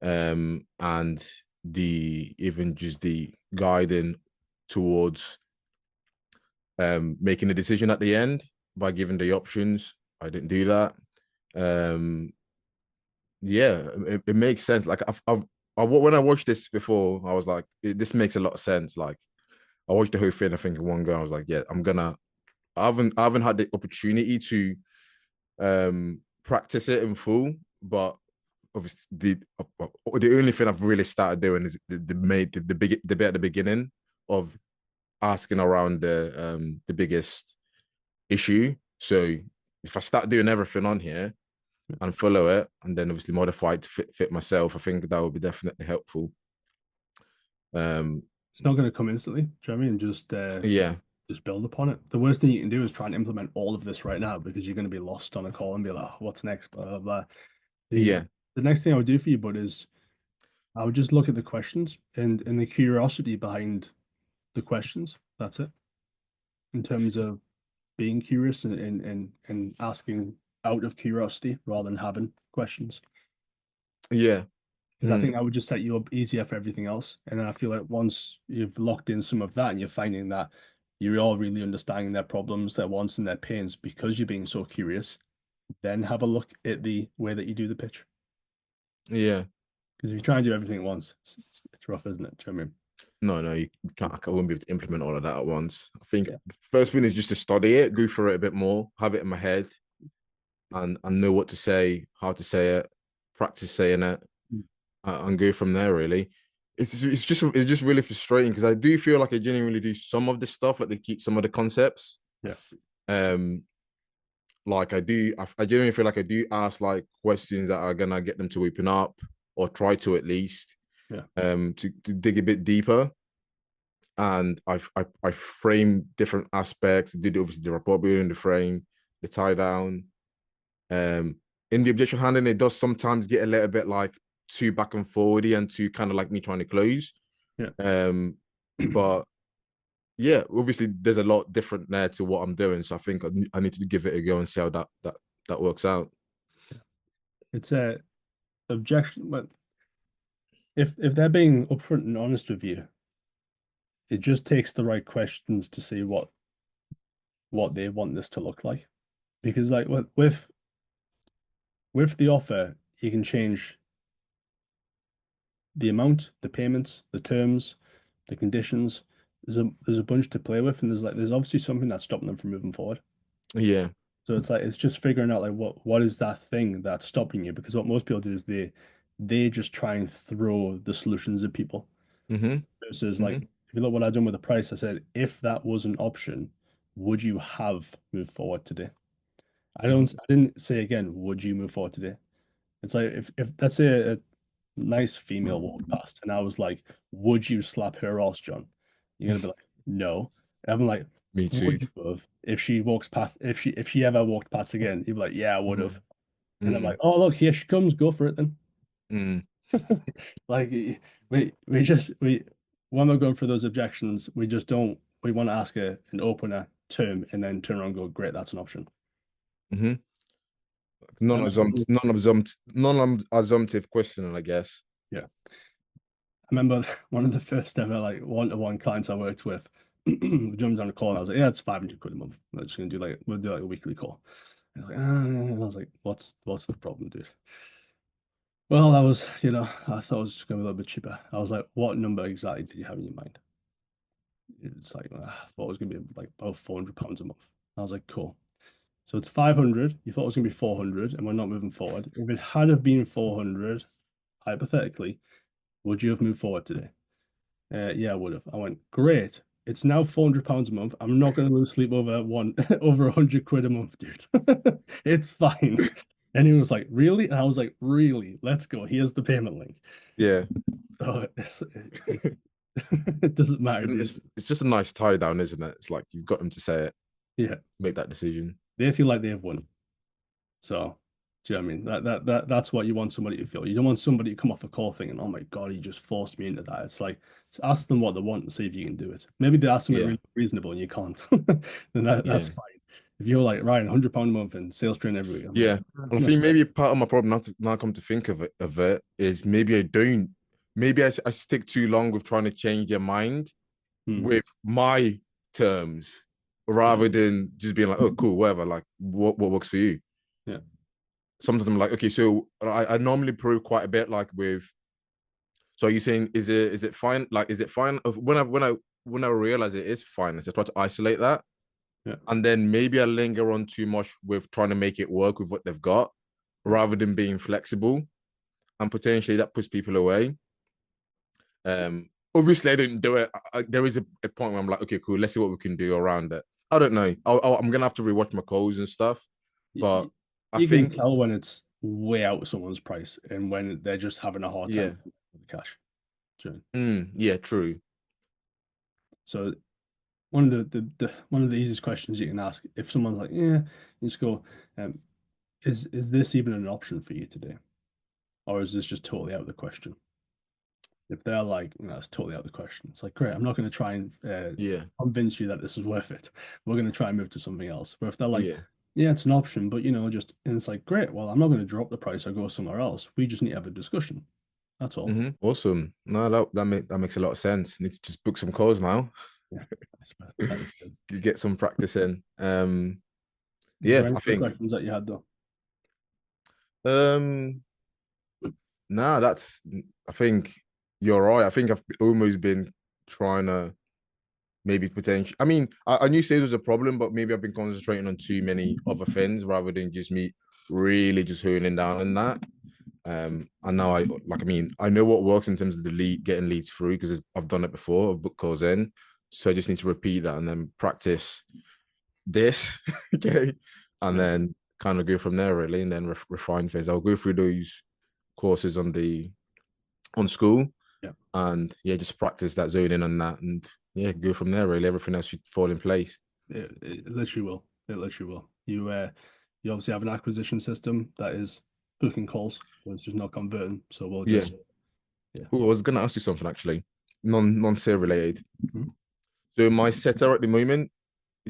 S2: And the even just the guiding towards making a decision at the end by giving the options. I didn't do that. Yeah, it makes sense. Like when I watched this before, I was like, this makes a lot of sense. Like I watched the whole thing. I think in one go, I was like, yeah, I haven't had the opportunity to practice it in full, but obviously the only thing I've really started doing is the bit at the beginning of asking around the biggest issue. So if I start doing everything on here and follow it, and then obviously modify it to fit myself, I think that would be definitely helpful.
S1: It's not going to come instantly, do you know what I mean?
S2: Yeah,
S1: Just build upon it. The worst thing you can do is try and implement all of this right now because you're going to be lost on a call and be like, oh, what's next? Blah, blah, blah.
S2: yeah,
S1: The next thing I would do for you, bud, is I would just look at the questions and the curiosity behind the questions. That's it. In terms of being curious and asking out of curiosity rather than having questions.
S2: yeah.
S1: Because I think that would just set you up easier for everything else. And then I feel like once you've locked in some of that and you're finding that you're all really understanding their problems, their wants, and their pains because you're being so curious, then have a look at the way that you do the pitch.
S2: Yeah.
S1: Because if you try and do everything at once, it's rough, isn't it? Do you know what I mean?
S2: No, you can't. I wouldn't be able to implement all of that at once. I think
S1: Yeah.
S2: the first thing is just to study it, go through it a bit more, have it in my head, and know what to say, how to say it, practice saying it, and go from there. Really, it's just really frustrating because I do feel like I genuinely do some of the stuff, like they keep some of the concepts.
S1: Yeah.
S2: Um, like I genuinely feel like I do ask like questions that are gonna get them to open up or try to at least,
S1: Yeah.
S2: to dig a bit deeper. And I frame different aspects, did obviously the report building, the frame, the tie down. In the objection handling, it does sometimes get a little bit like too back and forwardy and too kind of like me trying to close.
S1: Yeah.
S2: But yeah, obviously there's a lot different there to what I'm doing. So I think I need to give it a go and see how that works out.
S1: It's a objection, but if they're being upfront and honest with you, it just takes the right questions to see what they want this to look like. Because like with the offer, you can change the amount, the payments, the terms, the conditions. There's a bunch to play with, and there's obviously something that's stopping them from moving forward.
S2: Yeah.
S1: So it's just figuring out like what is that thing that's stopping you? Because what most people do is they just try and throw the solutions at people.
S2: Mm-hmm.
S1: Versus like
S2: Mm-hmm.
S1: if you look what I've done with the price, I said if that was an option, would you have moved forward today? I didn't say again, would you move forward today? It's like if let's say a nice female walked past and I was like, would you slap her ass, John? You're gonna be like, no. And I'm like,
S2: Me too.
S1: would you have if she walks past if she ever walked past again? You'd be like, yeah, I would have. And I'm
S2: Mm-hmm.
S1: like, oh look, here she comes, go for it then.
S2: Mm-hmm.
S1: Like we just we when we're going through those objections, we just don't we want to ask an opener term and then turn around and go, great, that's an option.
S2: Mm-hmm.
S1: I remember,
S2: Non-assumptive questioning, I guess.
S1: yeah. I remember one of the first ever like one-to-one clients I worked with jumped on a call and I was like, yeah, it's 500 quid a month. We're just gonna do like we'll do like a weekly call. And I was like, ah, and I was like, what's the problem, dude? Well, that was, I thought it was just gonna be a little bit cheaper. I was like, what number exactly did you have in your mind? It's like, I thought it was gonna be like about £400 a month. I was like, cool. So it's 500. You thought it was gonna be 400, and we're not moving forward. If it had have been 400, hypothetically, would you have moved forward today? Yeah, I would have. I went, great. It's now £400 a month. I'm not gonna lose sleep over over 100 quid a month, dude. It's fine. And he was like, really? And I was like, really? Let's go. Here's the payment link.
S2: Yeah.
S1: Oh, it doesn't matter,
S2: And
S1: dude.
S2: it's just a nice tie down, isn't it? It's like you've got them to say it,
S1: Yeah,
S2: make that decision.
S1: they feel like they have won. So, do you know what I mean? That's what you want somebody to feel. You don't want somebody to come off a call thinking, "Oh my God, he just forced me into that." It's like ask them what they want and see if you can do it. Maybe they ask something
S2: Yeah.
S1: really reasonable and you can't. Then that's
S2: Yeah.
S1: fine. If you're like, Ryan, £100 a month and sales train every week, I'm like,
S2: Yeah. And I
S1: that's
S2: think
S1: great.
S2: maybe part of my problem now come to think of it is maybe I don't maybe I stick too long with trying to change their mind
S1: Hmm.
S2: with my terms
S1: Yeah.
S2: rather than just being like, oh cool, whatever, like what works for you.
S1: Yeah.
S2: Sometimes I'm like, okay, so I normally prove quite a bit like with, so are you saying is it fine? Like is it fine of when I realize it is fine, I try to isolate that.
S1: Yeah.
S2: And then maybe I linger on too much with trying to make it work with what they've got rather than being flexible, and potentially that puts people away. Obviously I didn't do it. There is a point where I'm like, okay, cool, let's see what we can do around it. I don't know. I'm gonna have to rewatch my calls and stuff, but
S1: You,
S2: I
S1: you can
S2: think
S1: tell when it's way out of someone's price and when they're just having a hard
S2: yeah,
S1: time with the cash. Do you know what I mean?
S2: yeah, true,
S1: So one of the easiest questions you can ask if someone's like, yeah, you just go, um, is this even an option for you today? Or is this just totally out of the question? If they're like, no, it's totally out of the question, it's like, great, I'm not going to try and
S2: yeah,
S1: convince you that this is worth it. We're going to try and move to something else. But if they're like,
S2: yeah.
S1: yeah, it's an option, but just, and it's like, great, well, I'm not going to drop the price or go somewhere else. We just need to have a discussion. That's all.
S2: Awesome. No, that makes a lot of sense. Need to just book some calls now.
S1: Yeah. That is good.
S2: Get some practice in.
S1: Was
S2: Yeah,
S1: there any
S2: I
S1: other
S2: think.
S1: questions that you had though?
S2: Um, nah, I think you're right. I think I've almost been trying to maybe potentially. I mean, I knew sales was a problem, but maybe I've been concentrating on too many other things rather than just me. really just honing down on that. And now I know what works in terms of the lead getting leads through because I've done it before. I've booked calls in, so I just need to repeat that and then practice this, okay, and then kind of go from there really, and then refine things. I'll go through those courses on school, and yeah, just practice that zoning on that, and yeah, go from there. Really, everything else should fall in place.
S1: It literally will. It literally will. You obviously have an acquisition system that is booking calls, but it's just not converting. So we'll just
S2: Oh, I was gonna ask you something actually, non-sale related.
S1: Mhm.
S2: So my setter at the moment,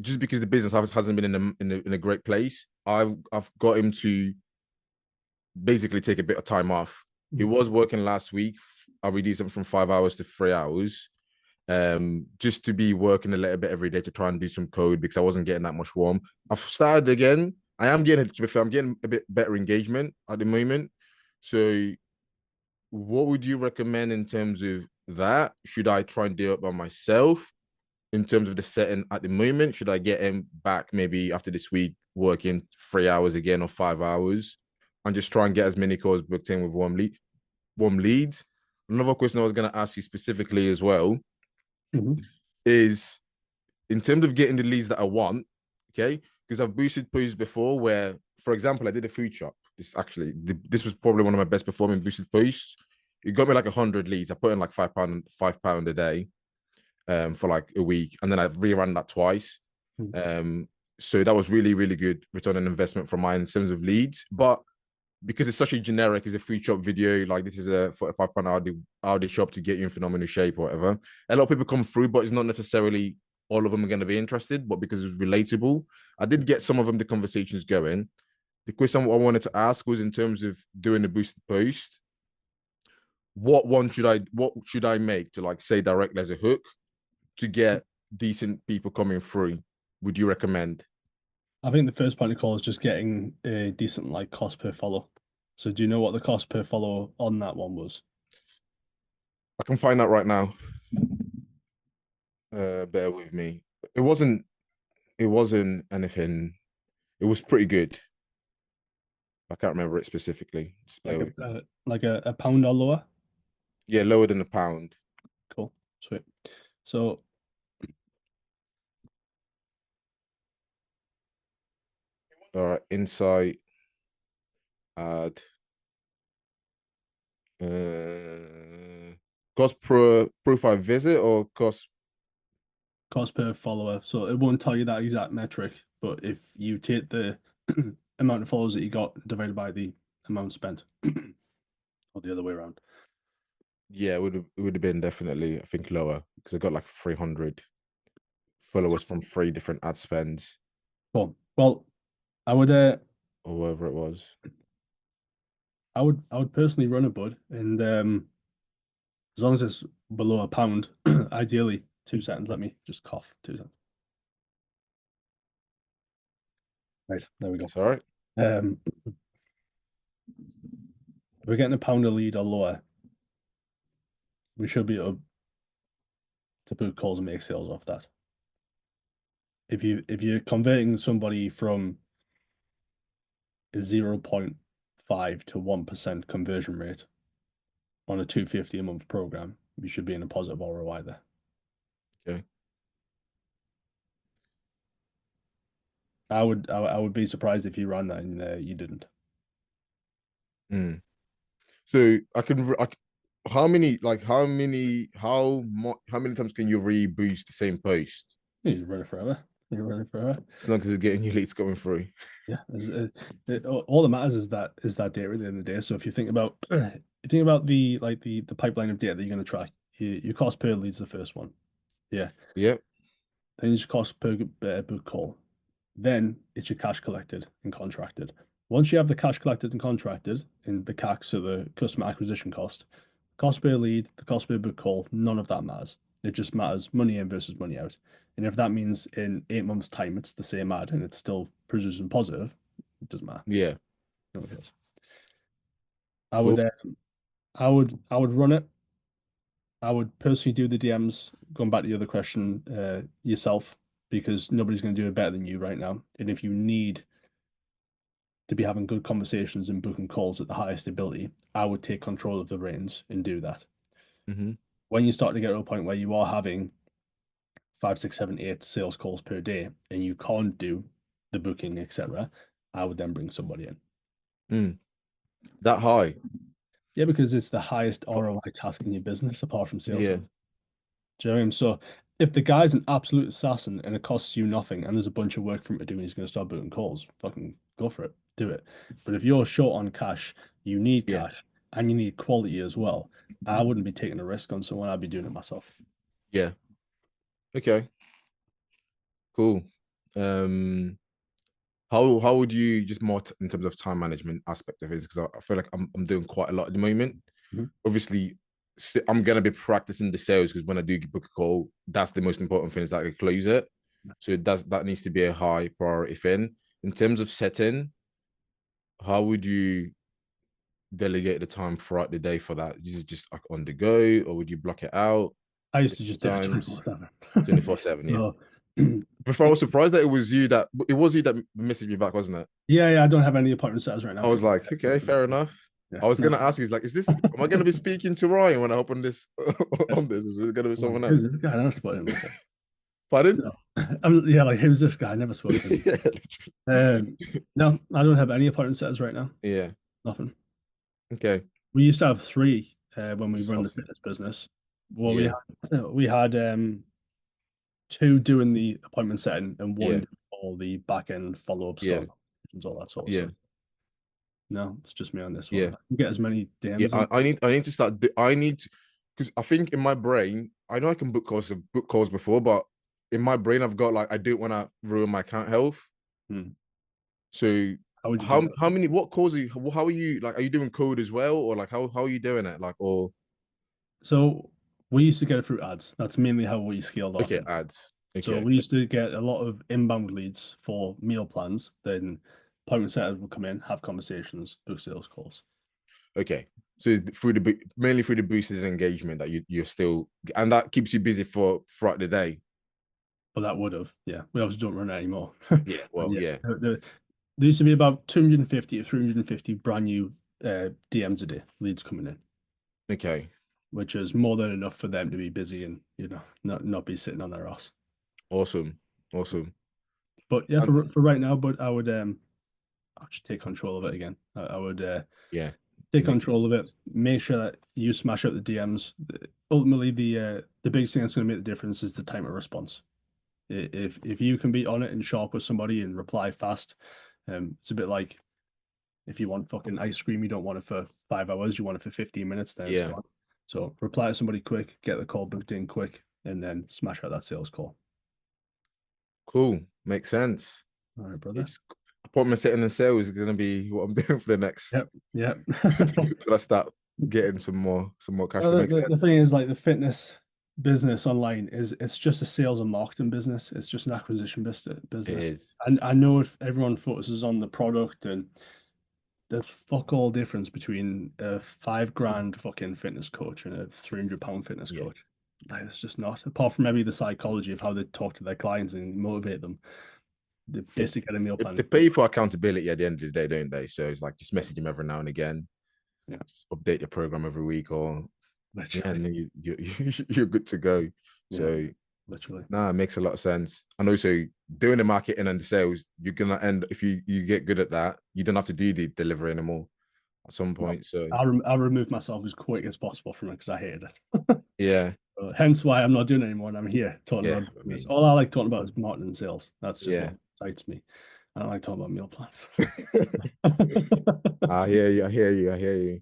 S2: just because the business hasn't been in a great place, I've got him to basically take a bit of time off. He was working last week. I reduced him from 5 hours to 3 hours, just to be working a little bit every day to try and do some code because I wasn't getting that much warm. I've started again. I am getting, to be fair, I'm getting a bit better engagement at the moment. So what would you recommend in terms of that? Should I try and do it by myself in terms of the setting at the moment? Should I get him back maybe after this week, working 3 hours again or 5 hours, and just try and get as many calls booked in with warm leads? Another question I was going to ask you specifically as well is in terms of getting the leads that I want, okay? Because I've boosted posts before where, for example, I did a food shop. This was probably one of my best performing boosted posts. It got me like 100 leads. I put in like £5 a day for like a week, and then I reran that twice. So that was really, really good return on investment from mine in terms of leads. But because it's such a generic, it's a food shop video, like this is a £45 Audi shop to get you in phenomenal shape or whatever. A lot of people come through, but it's not necessarily all of them are going to be interested, but because it's relatable, I did get some of them the conversations going. The question I wanted to ask was in terms of doing the boosted post, what should I make to like say directly as a hook to get decent people coming through? Would you recommend?
S1: I think the first point of call is just getting a decent like cost per follow. So do you know what the cost per follow on that one was?
S2: I can find out right now. Bear with me. It wasn't anything. It was pretty good. I can't remember it specifically.
S1: Like a pound or lower?
S2: Yeah, lower than a pound.
S1: Cool. Sweet. So
S2: all right, insight, add, cost per profile visit or cost
S1: per follower. So it won't tell you that exact metric, but if you take the amount of followers that you got divided by the amount spent, or the other way around.
S2: Yeah, it would have been definitely, I think, lower because I got like 300 followers from 3 different ad spends.
S1: Cool. Well, I would
S2: or whatever it was.
S1: I would personally run a bud, and as long as it's below a pound, ideally 2 seconds. Let me just cough 2 seconds. Right, there we go.
S2: That's all right.
S1: We're getting a pound a lead or lower. We should be able to put calls and make sales off that. If you're converting somebody from a 0.5 to 1% conversion rate on a 250 a month program, you should be in a positive ROI there.
S2: Okay.
S1: I would be surprised if you ran that and you didn't.
S2: So how many times can you reboost the same post?
S1: You run it forever. You run it forever.
S2: As long as it's getting your leads going through.
S1: Yeah, all that matters is that data at the end of the day. So if you think about the pipeline of data that you're going to track, your cost per lead is the first one. Yeah.
S2: Yep.
S1: Then your cost per book call. Then it's your cash collected and contracted. Once you have the cash collected and contracted in the CAC, so the customer acquisition cost per lead, the cost per book call, none of that matters. It just matters money in versus money out. And if that means in 8 months' time it's the same ad and it's still producing positive, it doesn't matter.
S2: Yeah.
S1: No one cares. I would run it. I would personally do the DMs, going back to the other question, yourself, because nobody's going to do it better than you right now. And if you need to be having good conversations and booking calls at the highest ability, I would take control of the reins and do that.
S2: Mm-hmm.
S1: When you start to get to a point where you are having 5, 6, 7, 8 sales calls per day and you can't do the booking, etc., I would then bring somebody in.
S2: That high?
S1: Yeah, because it's the highest ROI task in your business apart from sales.
S2: Yeah.
S1: Do you know what I mean? So if the guy's an absolute assassin and it costs you nothing and there's a bunch of work for him to do and he's going to start booking calls, fucking go for it. Do it. But if you're short on cash, you need
S2: Yeah.
S1: cash and you need quality as well. I wouldn't be taking a risk on someone. I'd be doing it myself.
S2: Yeah. Okay. Cool. How would you just more in terms of time management aspect of it? Because I feel like I'm doing quite a lot at the moment. Obviously, I'm gonna be practicing the sales because when I do book a call, that's the most important thing is that I close it. So that needs to be a high priority thing. In terms of setting, how would you delegate the time throughout the day for that? Is it just like on the go, or would you block it out?
S1: I used to just do it
S2: Times
S1: 24/7.
S2: 24/7. Yeah.
S1: So,
S2: Before I was surprised that it was you that messaged me back, wasn't it?
S1: yeah, I don't have any appointment setters right now.
S2: I was like, okay, fair enough.
S1: Yeah.
S2: I was gonna ask you, is like, am I gonna be speaking to Ryan when I open this on this? Is it gonna be someone else?
S1: Who's this guy? I never spoke to him before.
S2: Pardon?
S1: No. Yeah, like who's this guy? I never spoke to him. No, I don't have any appointment setters right now.
S2: Yeah.
S1: Nothing.
S2: Okay.
S1: We used to have 3 when we run the fitness business. Well,
S2: Yeah.
S1: we had 2 doing the appointment setting and 1
S2: Yeah.
S1: doing all the back end follow up
S2: Yeah.
S1: stuff, all that sort of
S2: Yeah.
S1: stuff. No, it's just me on this one.
S2: Yeah.
S1: I can get as many DMs.
S2: Yeah. I need to start. I need to, because I think in my brain, I know I can book calls before, but in my brain, I've got like I don't want to ruin my account health. So how many what calls are you, how are you like, are you doing code as well, or like how are you doing it, like, or
S1: so we used to get it through ads. That's mainly how we scaled off.
S2: Okay, ads. Okay.
S1: So we used to get a lot of inbound leads for meal plans. Then appointment setters would come in, have conversations, book sales calls.
S2: Okay. So mainly through the boosted engagement that you're still, and that keeps you busy throughout the day.
S1: But that would have, yeah. We obviously don't run it anymore.
S2: Yeah. Well, yeah.
S1: There used to be about 250 to 350 brand new DMs a day, leads coming in.
S2: Okay.
S1: Which is more than enough for them to be busy and not be sitting on their ass.
S2: Awesome.
S1: But yeah, for right now, but I would just take control of it again. I would
S2: yeah,
S1: take control of it. Make sure that you smash out the DMs. Ultimately, the biggest thing that's going to make the difference is the time of response. If you can be on it and sharp with somebody and reply fast, it's a bit like if you want fucking ice cream, you don't want it for 5 hours, you want it for 15 minutes. Then
S2: yeah.
S1: So reply to somebody quick, get the call booked in quick, and then smash out that sales call.
S2: Cool. Makes sense.
S1: All right, brother.
S2: Appointment setting and sales is gonna be what I'm doing for the next.
S1: Yep.
S2: Till I start getting some more cash.
S1: The thing is, like, the fitness business online it's just a sales and marketing business. It's just an acquisition business.
S2: It is.
S1: And I know if everyone focuses on the product, and there's fuck all difference between a $5,000 fucking fitness coach and a £300 fitness coach. Like, it's just not. Apart from maybe the psychology of how they talk to their clients and motivate them. They basically get a meal plan.
S2: They pay for accountability at the end of the day, don't they? So it's like just message them every now and again.
S1: Yeah.
S2: Just update your program every week, or and then you're good to go. So
S1: literally,
S2: it makes a lot of sense. And also doing the marketing and the sales, you're gonna end, if you get good at that, you don't have to do the delivery anymore at some point. So
S1: I'll remove myself as quick as possible from it because I hate it.
S2: Yeah.
S1: Hence why I'm not doing it anymore, and I'm here talking about this. All I like talking about is marketing and sales. That's just what excites me. I don't like talking about meal plans.
S2: I hear you.